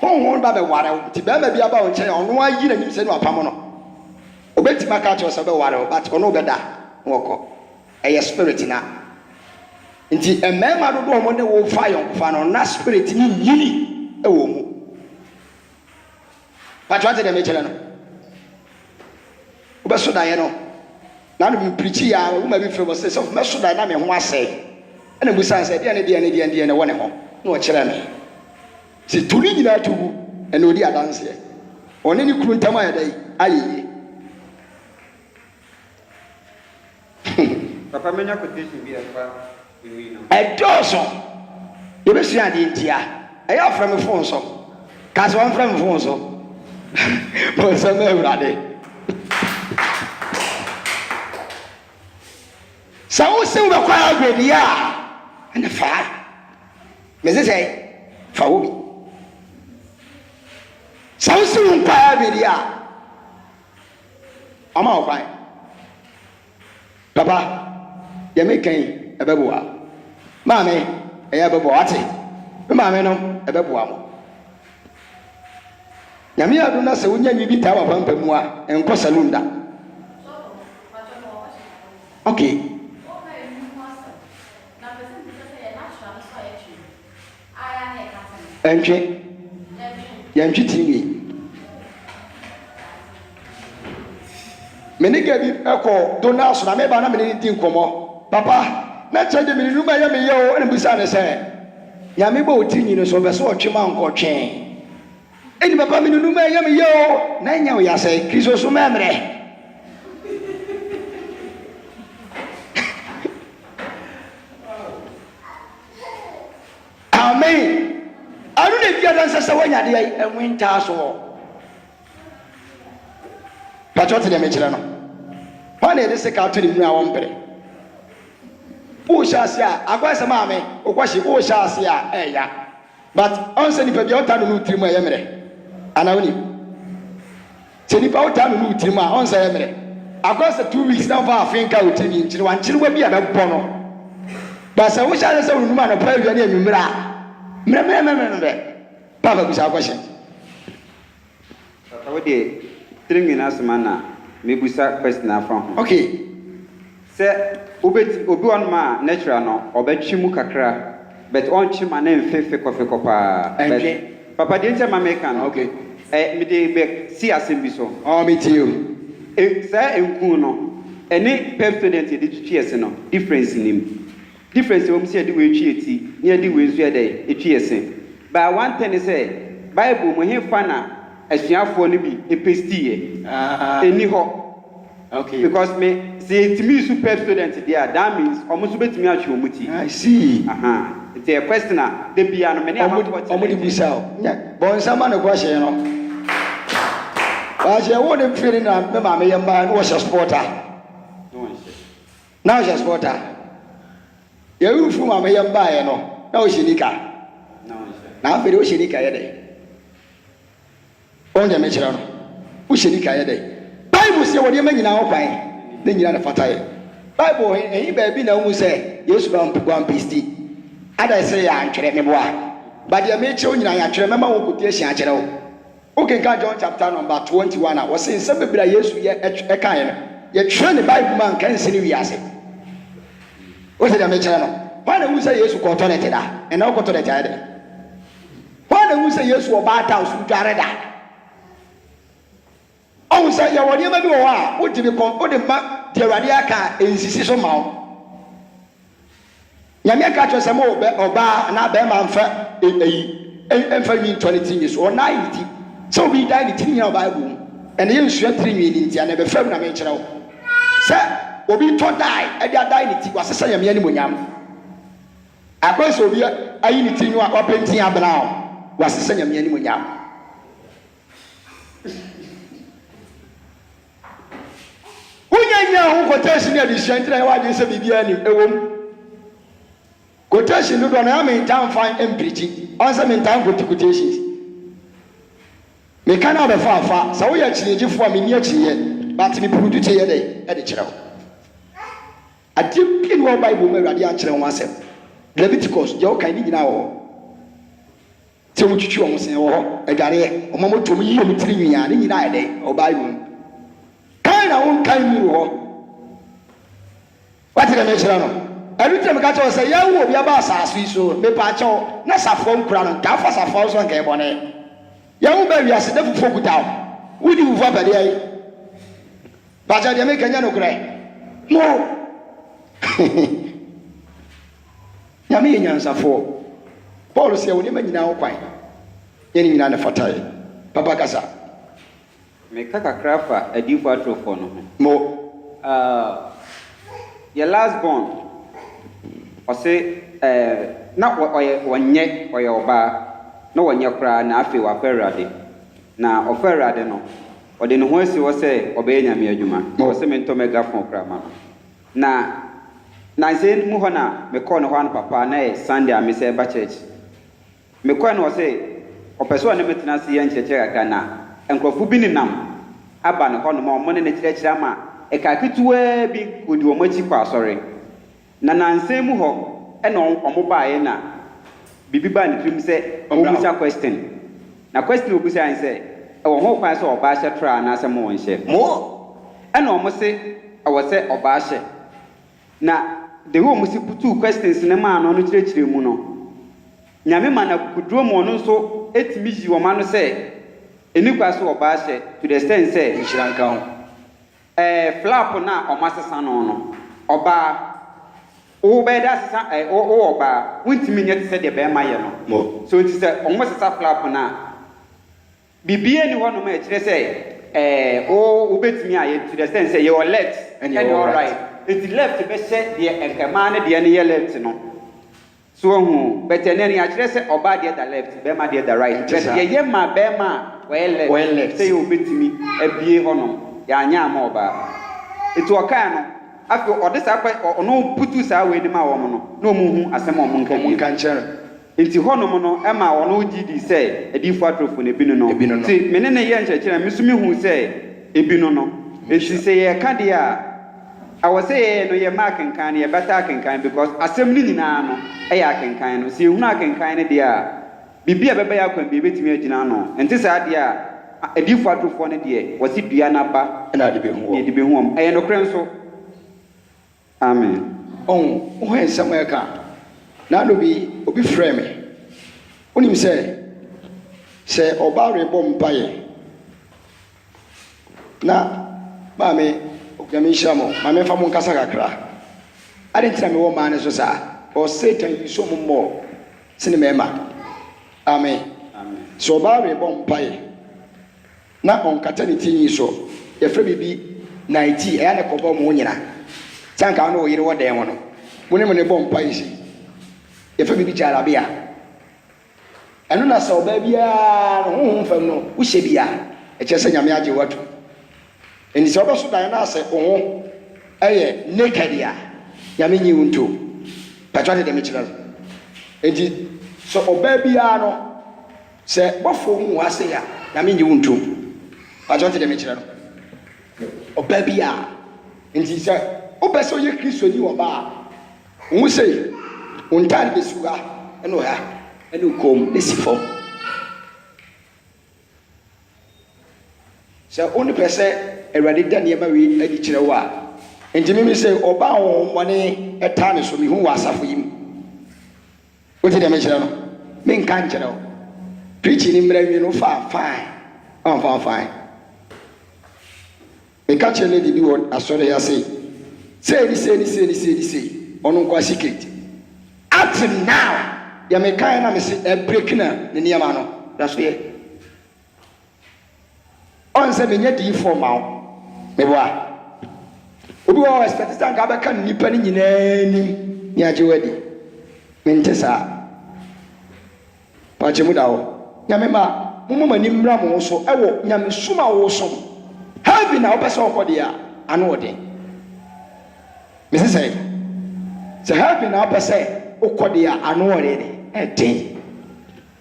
hon ba be ware ti be ma bia ba o nche ono ayi na nim se no apam no obeti maka cho se be ware but ono be da woko eye spirit na nti emema do do mo ne wo fa yon fa no na spirit ni yiri ewo mu patwa te de me chere no obeso da ye no na no bi preach ya wo ma bi fe bo se so me so da na me ho ase ena busan se de ne wo ne ho na o chere me si tuni nyina tugu ena odi adanse one ni kuru ntam ayedai ayeye papa menya quotation bi afa enwi no edoso ye be sua de ntia eya from phone so ka so from phone so bo so me urade sa wo se wo kwa agodi a ena fa me say fa wo bi sa wo se wo kwa agodi a ama wo kwa papa ya me kan ebeboa maame eya beboa ate me maame no ebeboa mo nyame adu na se wonya nyi bi ta wa pampa mu a enko saloon da okay entwe yantwe tv menega bi eko donaso na me ba na me ndi nkomo papa na chede me numa ya me ye o ene bisa ne se nyame ba otinyi no so be so otwema nkotwe eni papa me numa ya me ye o na nya o ya se kristo so memre amen anu ne bia dan sese wanya de enwinta so patrot de me kire no wane de se ka to ni mu a won pere o shase a akwase maame o kwashi o shase a eya but on se ni pa bia o ta no utiri mu a yemre anawoni se ni pa o ta no utiri mu a on se yemre akwase 2 weeks na fa afinka utiri ni nkire wan kire wa bia be bɔ no ba se o shase se o numa na pa bia ne anwumra mre papa bisa question papa wo de tringi na semana me busa question afa ho okay se obi on ma natural no obetwi mu kakra but on chi ma na mfefe kofeko pa papa de ntia ma make no okay me de be si asem so oh me too sa enku no ene pep student de twi ese no difference nim difference we say de we twi eti ne de we nso ya de etwi ese ba one thing say bible mo he fa na asuafo no bi epestie eni ho okay because me say timi super student there that means almost betimi atwe omuti I see it's a question de bia no me ne omudi bisa o bon sama no kwa she no wa she wo de firi na me ma me yamba no was supporter now she supporter ya ufu ma me yamba ye no na o shinika na afere o shinika ye de on de me kira no o shinika ye de bible say wo de manyina ho kwan na nyina na fata ye bible ehi ba bi na hu say yesu ba mpegwa mpisti ada say ya antwere me boa ba de me kire o nyina ya antwere mema wo quotation akere wo okay ka John chapter number 21 a wo say nsem bebira yesu ye eka ye no ye twere ne bible man kan sini wiase o say de me kire no why na hu say yesu ko toilet da e na ko toilet ya de why na hu say yesu oba ta usu dware da on say ya woni ma bi wo a wo dibi kon wo de ma de awade aka ensisi so ma wo nyame aka cho se mo oba na be ma mfa emfa wi 20 years o na yiti so bi dai ni tin ya bible and ye nsua tirinwi ni ntia na be fam na me kire wo se obi to dai e dia dai ni ti wasesa nyame ani monyam akwaso obi ayi ni tin wa openti abna o wasesa nyame ani monyam unyanya hu quotation ya dishantra wa je se bibia ni ewom quotation do na me time find empiriti answer me time quotations me can have a fa so we actually for me near chie but me produce here dey e dey kire ade pin wo bible me rade a kire wo asem Leviticus je o kan ni nyina wo te wo twitwi wo sen wo edare o mamo tom yi o tiri nwia ni nyina ede o bible kan na won kan mi wo wati na me kire no every time ka cho say ya wo bia ba asaso iso me pa cho na safo nkura no ka fa safo so nka e bone ya wo ba wi ase da fufu kuta wo di wo fa bade ai ba ja de me kanya no kure no ya me nyansafo Paul say woni ma nyina wo kwan ye ni nyina na fatai papa kasa me kaka krafa adifo atrofo no mo your last born ose na wonye oba na wonye kra na afi wa ferade na oferade no ode ne ho asi wo se obe nyame adwuma wo se me nto mega fon kra ma na nse mu ho na me call no ho an papa na e Sunday a me se ba church me call no se opeso ne metena se ye ncheche aka na enkrofo bi ni nam aba ne ho no mo ne kyerɛkyerɛ ma e ka ketuwa bi kodi wo machi kwa asɔre na nanse mu ho e no omo baaye na bibi ba ne trim se obusa question na question obusa an se e wo ho kwan se oba hye tra na se mo wonhye mo e no omo se e wo se oba hye na the way omo se putu questions ne ma no kyerɛkyerɛ mu no nyame ma na kuduro mo no so etimi yi wo ma no se eni kwa se oba hye to the extent se nchiranka ho flap na omasesa no oba o be da sesa o oba wuntimi nye tse de be ma ye no so nti se omosesa flap na bibie ni wono ma e kire se o betimi aye to the sense ye o left and all right it left be se de enkama ne de ne ye left no so hu betene ni a kire se oba de the left be ma de the right but ye ma be ma we left say o betimi abie hono ya nya ama oba etu oka no afi odesa kwa ono putu sa we ni ma wo no na omuhu asem omu nka nchere enti hono no e ma ono gidi say edifo atrofo ne binu no ti menene ye nchechera misumi hu say ebinu no enti say ye ka de a awose no ye mark nkan ye better kenkan because asem ni nyina no e ya kenkan no si ehunu akenkan ne de a bibia bebe ya kwan bi betimi agina no enti sa de a edifo atrofo ne de wasi dua na ba na de be hu ye de be hu am e no kren so amen on ho ensam e ka na no bi obi frɛ me onim sɛ oba rebo mpaye na ba me okame nhyamo ma me fa mo nkasa kakra ade ntina me wo ma ne so sa o Satan yi so mo sine mema amen so oba rebo mpaye na on kata ne tinyi so ye frɛ bibi 90 e ya ne kɔbɔ mo nyina sanka no yire wo den wono mone mo ne bɔ mpaye si ye frɛ bibi jarabia eno na so oba bia no honhom fam no wo hye bia e kyerɛ sɛ nyame agye watu eni sɛ oba so dan na sɛ ho eye naked ya nyame nyi wunto patwa de me kyerɛ enti so oba bia no sɛ bɔfo hu ase ya nyame nyi wunto patwa de me kyerɛ oba bia enti sɛ oba sɛ ye Kristo ni oba hu sɛ untari besuga eno ya eno kom nesifo sɛ oni pɛsɛ awurade da nneɛma wi adi kyerɛ wo a enti mimi sɛ oba ho mɔne ɛta ne so mi hu wɔ asafo yi mu wote dɛ me kyerɛ no me nka nkyerɛ wo preach ni mmra wi no fa fine on fa fine me ka kyerɛ lady bi wɔ asɔre ya sei sei ɔno nkwa secret up to now ya me kan na me se break na ne niama no da so ye on se me nya di for ma me boa obi wo expect stand ka be kan nipa ni nyina ni nya je wadi me nte sa pa che mu da wo nya me ma mo mani mmra mo so e wo nya me suma wo so heaven na obese okode a ano ode me se say heaven na obese ukodi ya anu already eten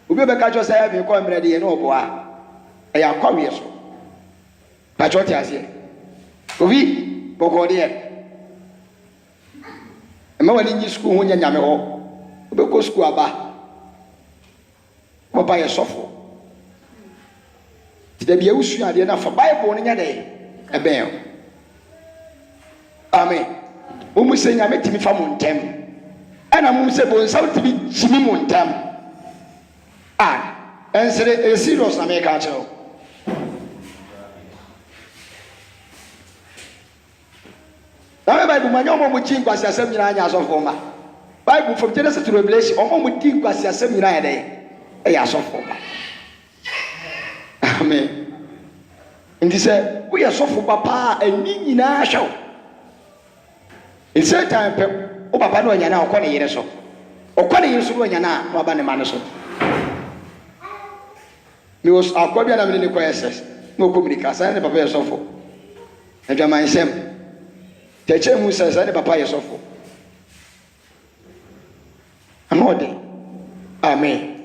obi be ka cho say be ko mre de no bo a e ya kwa wie so ba cho ti ase obi boko de e ma wani nyi school ho nya nyame ho obi ko school aba ko ba ye sofo ti da bia usu ade na fa bible no nya de e ben amen umu se nyame timi fa mo ntem ana mu se bo nsaw timi chimi mo ntem ensere serious na me ka chero na Bible manyo mo muti nkwasi asem nyina anya asofo ma Bible from Genesis to Revelation o mo muti nkwasi asem nyina ya de e ya asofo ma amen ndi se wo ya asofo papa ani nyina hwew ise time pe o papa no anya na okọ ne yire so okọ ne yire so no anya na no aba ne ma ne so mi was akwabia na me ne kwa SS no communication ne papa ya asofo edwaman sem teche mu sasa ne papa yesofo anode amen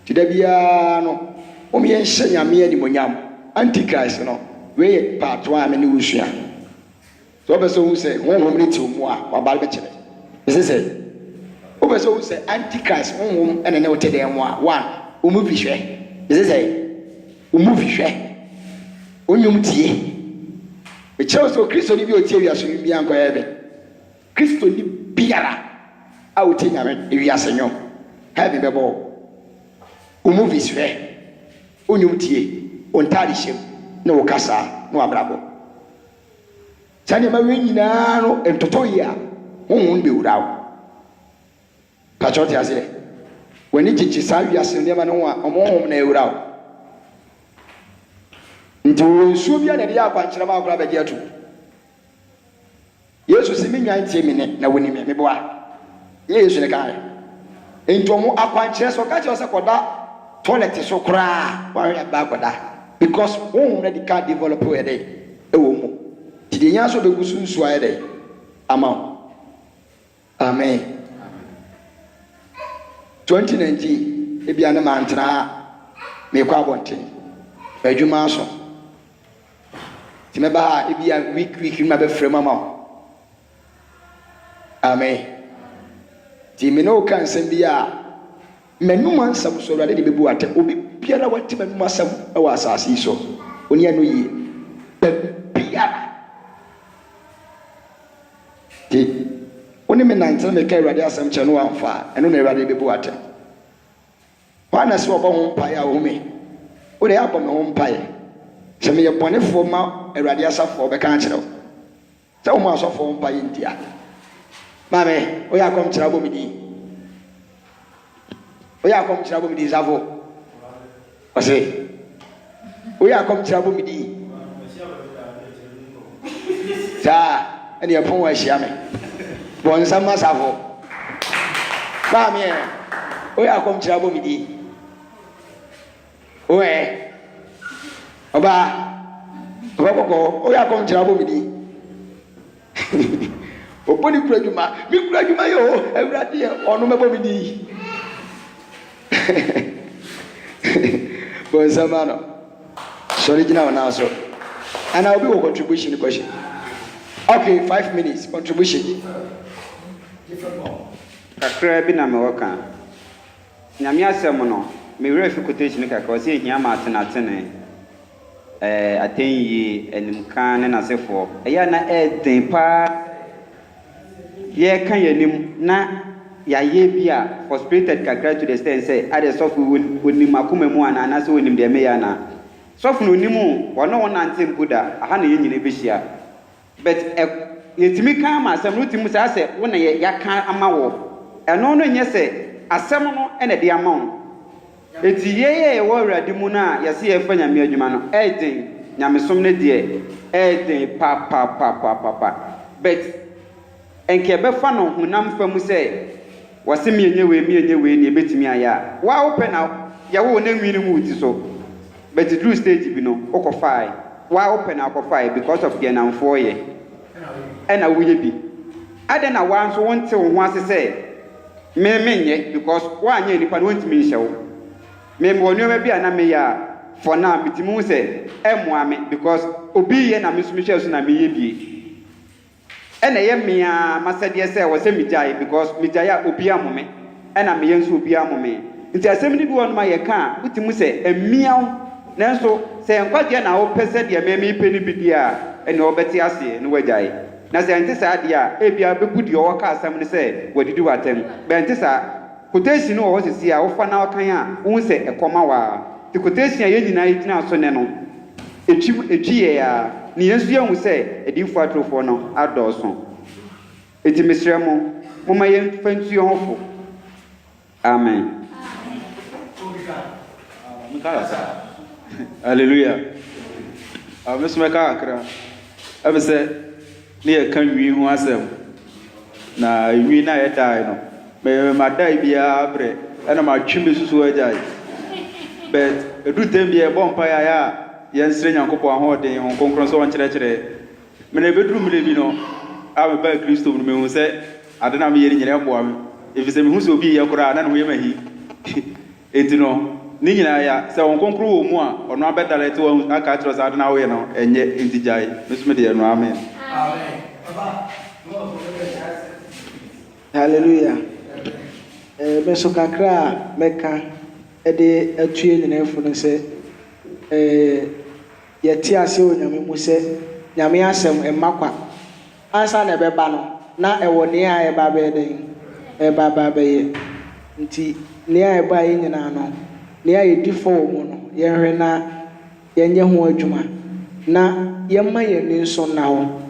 tidabia no o mi enhye nyame ani monyam antichrist no we part 1 me ne usua so be so hu se honhom ne ti mu a wabal be kire ese se o be so hu se antichrist honhom ene ne wote de mu a 1 o mu bi hwe ese se o mu bi hwe onyum tie so Kristo ni bi otie wiase bi anko ebe Kristo ni biara a otie nyame wiase nyom heaven bebo o movies we onyum tie on tari shem na wo kasa na abrabo sane ma we nyina no entoto yi a honhom be wurawo ka chote ase wani chichi sa wiase ne ma no a honhom na ewurawo nti so bia na dia akwankyere ma akora be atu Yesu si mi nwan tie mi ne na woni me boa Yesu ne kan ento mo akwankyere so ka che so koda toilet so kra wa ya ba koda because won na di ka develop we dey e wo mu ti de nya so be gusunsu aye dey ama amen 2019 e bia na ma ntra me kwa bonten adwuma so timeba ebia week ma be frema ma amen timino kan sembia menum ansam so rade de bebu ate obi biara wati menum asam e wa asase so oni anu yi biara ti oni me nantan me kai rade asam che no amfa eno na rade bebu ate wana se obo ho mpa ya wo me o de abom ho mpa ye se me ye bonefo ma erade asafo be kan kire se o mo asafo mpa ye ndia mame o ya kom kira bo midi o ya kom kira bo midi zavo o se o ya kom kira bo midi ta eni e pon wa hia me bon sama savo mame o ya kom kira bo midi o oba koko o ya kom kira bo midi oponi kurajuma mi kurajuma yo ewrade onu mebo mi di bon samano sorry jina wana so and I'll be with contribution question okay 5 minutes contribution different more kakra bi na me woka nyame asem no me refi quotation kakra se hia ma atene atenyi enimkan ne nasefo eya na eden pa ye kan yanim na ya ye bia frustrated kakra to the extent say ade sofu woni makoma mu ana na se woni de me ya na sofu no nimu wono wona antempuda aha na ye nyine behia but yetimi kan ma asem no timu sa se wona ye yakan ama wo eno no nye se asem no ene de ama wo eti ye wo awrade mu na ya se ye fa nyame adwuma no eden nyame som ne de eden pa but enke be fa no hunam fa mu se wase mienye we ni betimi aya wa open na ya wo na nwini mu ti so but through stage bi no okofai wa open na okofai because of the namfo ye ena wuye bi ade na wa nso wonte wo ho ase se me because one year nipa won't me show. Me won't be an ameya for now, Mitimu say, Mwame, because Obi and Miss Michel na me be. And I am me, Master Dear was a Mijai because Mijaya Obia Mome, and I'm young Subia Mome. It's a 71 my account, which you say, a meow. Nanso, say, I'm quite now, Pesset, ya may penny bidia, and no Betiasi, and Wajai. Nazantisa, ya, Abia, put your car, somebody say, what did you attend? Bentisa, quotation or what is here, or for now, Kaya, won't say a comma. The quotation I did now so nano. A chia, Nian will say, a deep photo for no outdoors. It's a Mr. Mama yen friends you awful. Amen. Hallelujah. Miss Macacra. Ever said, near can we who ask them? Now, you know, I die. May my day be a bread, and my chimneys to a die. But do them be a bonfire, yes, strain and couple of day on Concron so much. Many bedroom livino, I will buy Christo who said, I don't know me in your woman. If it's a who will be a Koran and women he. It's no, Nina, so on conclude more or not better let one catchers out now, and yet in the jai. Miss Media, amen. Hallelujah. Mesokakra Mecca. Ede atue nyina fu no se yeti ase onyame mu se nyame asem emakwa ansa na beba no na ewo ne a eba be den eba ba be ye nti ne a eba ye nyina no ne a yedi fo mu no ye hwe na yenye ho adwuma na yemma ye ni nso na ho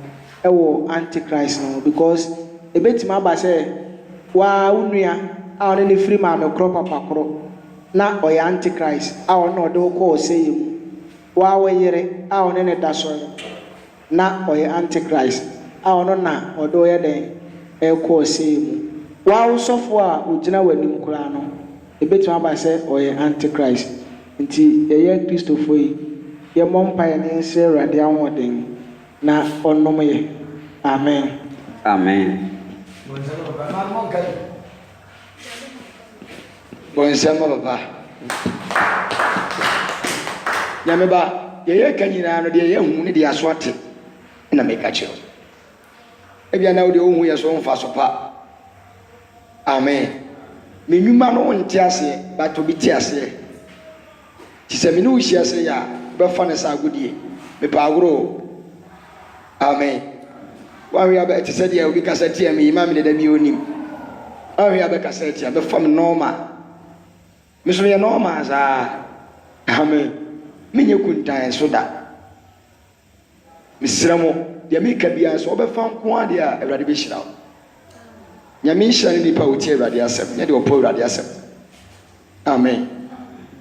ewo antichrist no because ebetima ba se wa unua a one ne free ma me kro papa kro na oya antichrist a ono de ko seyim wa weyere a ono ne daso na oya antichrist a ono na odo ye den e ko seyim wa usofo a ugina wanim kura no ebetu aba se oya antichrist nti ye Christopher yi ye mompa ne nse rade ahoden na onnom ye amen Amen. Bonsema baba. Nyameba, ye kanyina no de ye hu ne de asoate. Na meka chiro. Ebia na wo de hu ye so mfa so pa. Amen. Menwuma no nti ase, ba to bi ti ase. Ti se me no hia ase ya, be fa ne sa agodie. Me pa agoro. Amen. Wa wi aba ti se de obi kasa ti me ima me de bi onim. Awi aba kasa ti be fa me normal. Miso ye normal za. Amen. Menye kuntan so da. Misramo de meka bia so obefa nko ade a Awurade be hira. Nyame hira ni pa oti Awurade asem. Ne de opo Awurade asem. Amen.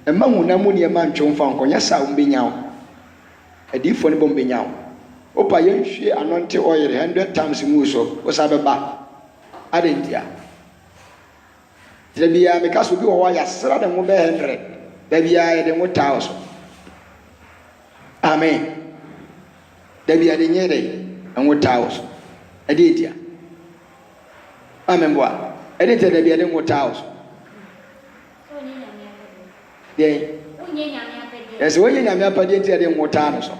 Emma hunamu ne ema ntwomfa nko nya sa umbenya wo. Adifo ne bombenya wo. Opa ye hwie anonte oil 100 times mu so o sa beba. Adentia. Debia me kaso bi wo wa ya sra de mo be 100. Debia ye de mo 1000. Amen. Debia de nyere en wo 1000. Adetia. Amen boa. Adetia debia de mo 1000. Ye. Yes, wo nyanya me apade ntia de mo 1000 so.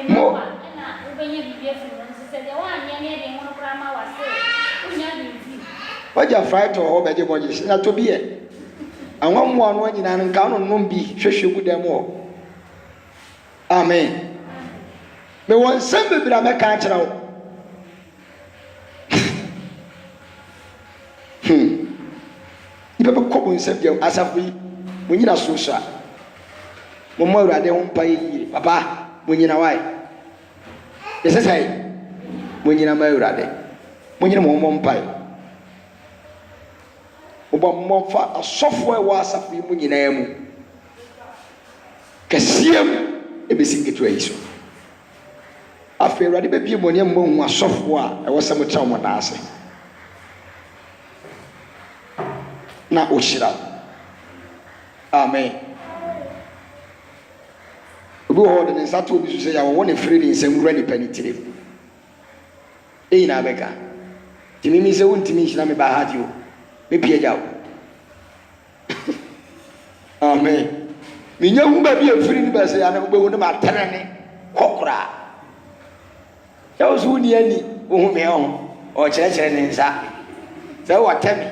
Mo. Waja fright or beje boje na to biye anwa mo anu nyina nka no nom bi hwehwe gu dem ho amen me won sembe bira me ka kira wo ibe be ko bon sembe asafu yi mo nyina so sha mo mo Awurade ho mpa yi papa mo nyina wai yesesai mo nyina ma Awurade mo nyina mo mpa yi oba mofa asofo e wa asafu mu nyina mu kasiem e be singetu ayiso afi Awurade be bie moni ambo hu asofo a e wosam tra mo na ase na oshira amen obi ho de nsato obi so ya wo ne free ni nsem wura ni panitire e ina beka Timimi se untimi shina me ba hati o. Me pie jawo. Amen. Minya hu ba bi afiri ni ba se ya na gbe wo ne ma terene kokora. Ya osu ni ani wo hu me o kire ne nsa. Se wo temi.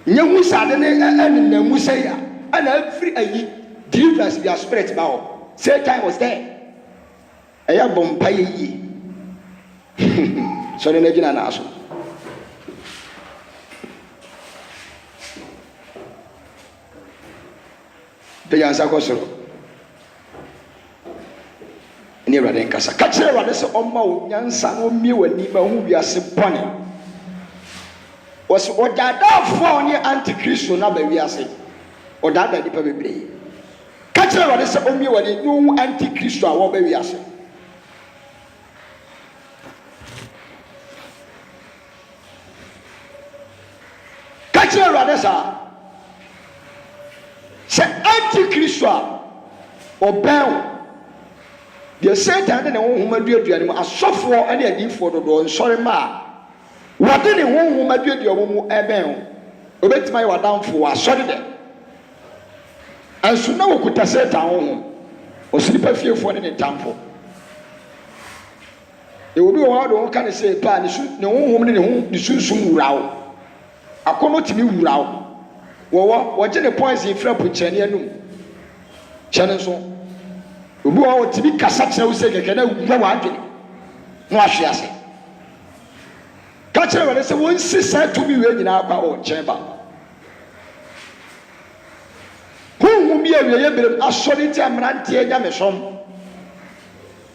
Nya hu sade ne na mu se ya. Ana afiri ayi deliverance their spirit bow. Satan was there. Eya bompa yi. So ne gina na aso. Pe yansa ko so. Ni Awurade nkasa. Ka kire Awurade se omma wo nyansa no mie wani ma hu wiase bone. Was odada fo ni antichrist na ba wiase. Odada di pa bebre. Ka kire Awurade se omie wani no antichrist a wo ba wiase. Ka kire Awurade sa se antichrist a obel the Satan de ne honhom aduadua ne mu asofo ane adifo dodo nsore ma wade ne honhom aduadua wo mu eben obetima ye wadamfo asore de anso na wokuta Satan honhom osiripa fiefo ne tamfo e obi wo wado wo kan se pa ne honhom ne sunsum wurawo akono timi wurawo wo je ne poison fra puchane anum chane so obi wo tibi kasa kire wo se keke na wuwa wa adwene no ahwe ase ka kire wo se won sisa to bi we nyina ba o nchen ba hu bi awiye berem asori ti amrante anya mesom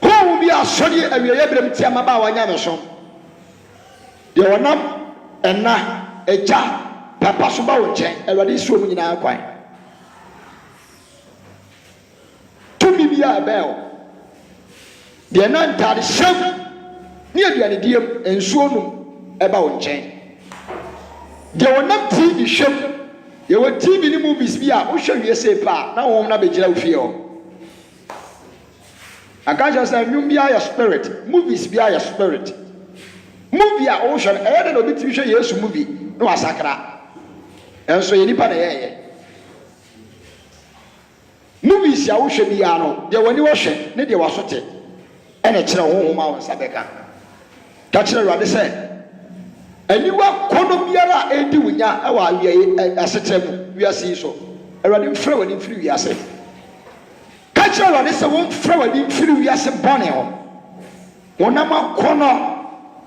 hu bi asori awiye berem ti amaba wa anya mesom de wonam enna eja papa so ba wo nchen Awurade isuo mu nyina akwan tumi bia bel de na ntade hyem ne aduane diem ensuo num eba wo nchen de wonam TV hyem ye wo TV ni movies bia wo hwe wiese pa na wo na begira wo fie o akaja say nyum bia ya spirit movies bia ya spirit movie a wo hwe e de no bi TV hwe Yesu movie no asakra enso ye nipa na ye movies ya wo hwe bia no de woni wo hwe ne de wasote ene kire honhom a won sabeka ka kire Awurade se aniwa kono biara edi wunya e wa awie asetem wiase so Awurade mfra wani mfiri wiase ka kire Awurade se won mfra wani mfiri wiase bone ho wonam akono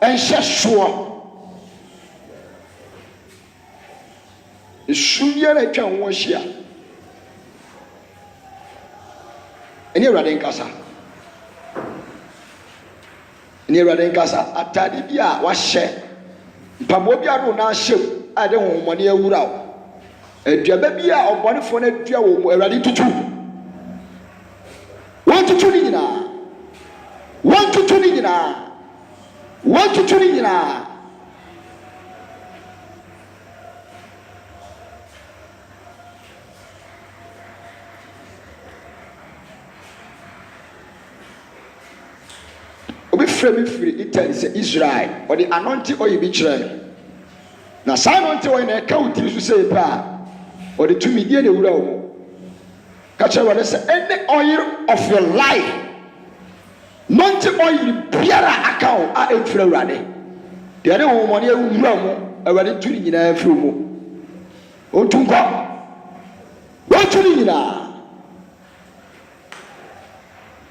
enhye so esuye na twa won hia eni Awurade nkasa eni Awurade nkasa atade bia wa hye mpabo bia do na hyem ade honhomone awura wo aduaba bia obonefo na dua wo mu Awurade tutu won tutu ni nyina won tutu ni nyina won tutu ni nyina obi frame free Italy say Israel or the anointing oil be kire na sa anointing oil na ka utiri so say pa or the tumi die na wura wo ka kire Awurade say any oil of your life anointing oil biara akawo a emfira Awurade de ne honhomone awura mo Awurade turi nyina afiri mo ontunko woturi nyina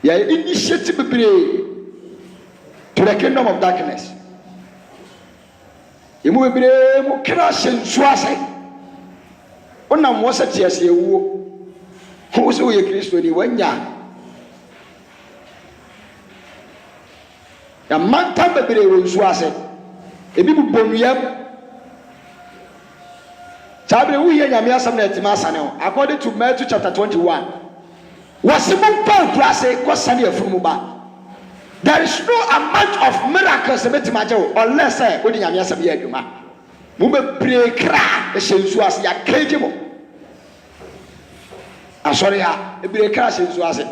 ya initiative bebre to the kingdom of darkness. Emu bebre mu crash nsuase. Onam wosa tiase ewu. Ho so ye Kristo ni wanya. Ya manta bebre wo nsuase. Ebi bu bonuyam. Sabe wu ye nyame asam na etima asane ho. According to Matthew chapter 21. Wasimu pa kurase kwasane afumu ba. There is no amount of miracles that unless I would nyame asem ye adwuma. Mu be brekra e hyensu ase ya keje mo. Asori ha e brekra hyensu ase.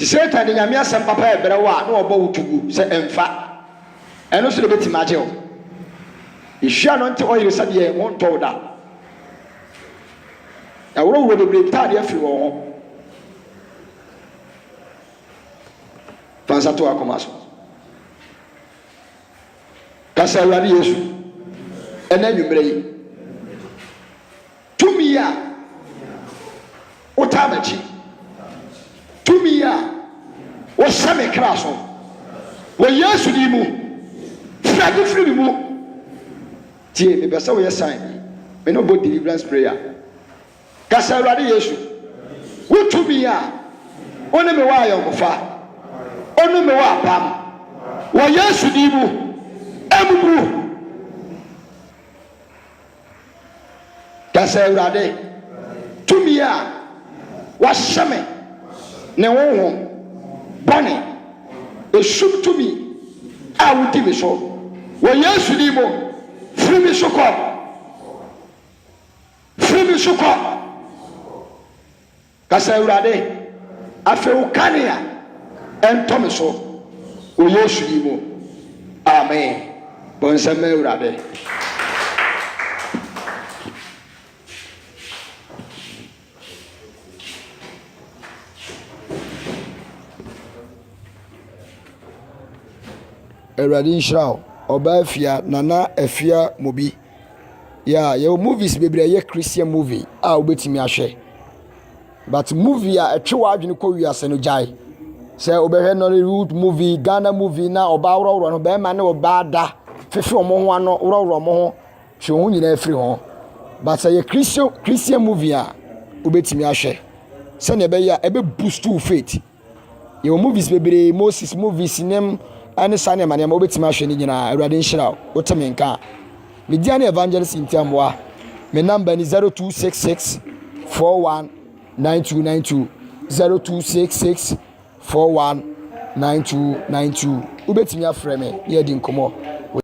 Satan de nyame asɛm papa ɛbrɛ wo a na ɔbɔ wo tugu sɛ ɛmfa ɛno so de bɛtumi agye wo ɛhyia no nte ɔyere sɛdeɛ wo ntɔ wo da ɛworɔworɔ bebree taadeɛ afiri wɔ ho fansa to akoma so kasa Awurade Yesu ɛna anwummerɛ yi tumi a wotaa m'akyi tumi a wɔhyɛ me kra so wɔ Yesu din mu frade firi me mu tie mepɛ sɛ woyɛ sign me ne wobɔ deliverance prayer kasa Awurade Yesu wo tumi a wo ne me wɔ ayɔnkofa wo ne me wɔ apam wɔ Yesu din mu amubu kasa Awurade tumi a wahyɛ me ne honhom bɔne esum tumi a wodi me so wɔ Yesu din mu firi me so kɔ kasa Awurade afei wo kane a ɛntɔ me so wɔ Yesu din mu amen bɔnsɛm ma Awurade Awurade nhyira wo ɔbaa afia nana afia mobi ya yɛwɔ movies bebree yɛ Christian movie a wobɛtumi ahwɛ but movie a ɛtwe w'adwene kɔ wiase no gyae sɛ wobɛhwɛ Nollywood movie Ghana movie na ɔbaa worɔworɔ no bɛrima ne ɔbaa da fefe ɔmo ho ano worɔworɔ ɔmo ho hwɛ ho nyinaa firi ho but sɛ yɛ Christian movie a wobɛtumi ahwɛ sɛnea ɛbɛyɛ a ɛbɛ boost wo faith yɛwɔ movies bebree Moses movies nem ane sane ma nneɛma wobɛtumi ahwɛ ne nyinaa Awurade nhyira wo woteme nka media ne evangelist ntiamoa me number ni 0266 419292 0266 419292 wobɛtumi afrɛ me yɛdi nkɔmmɔ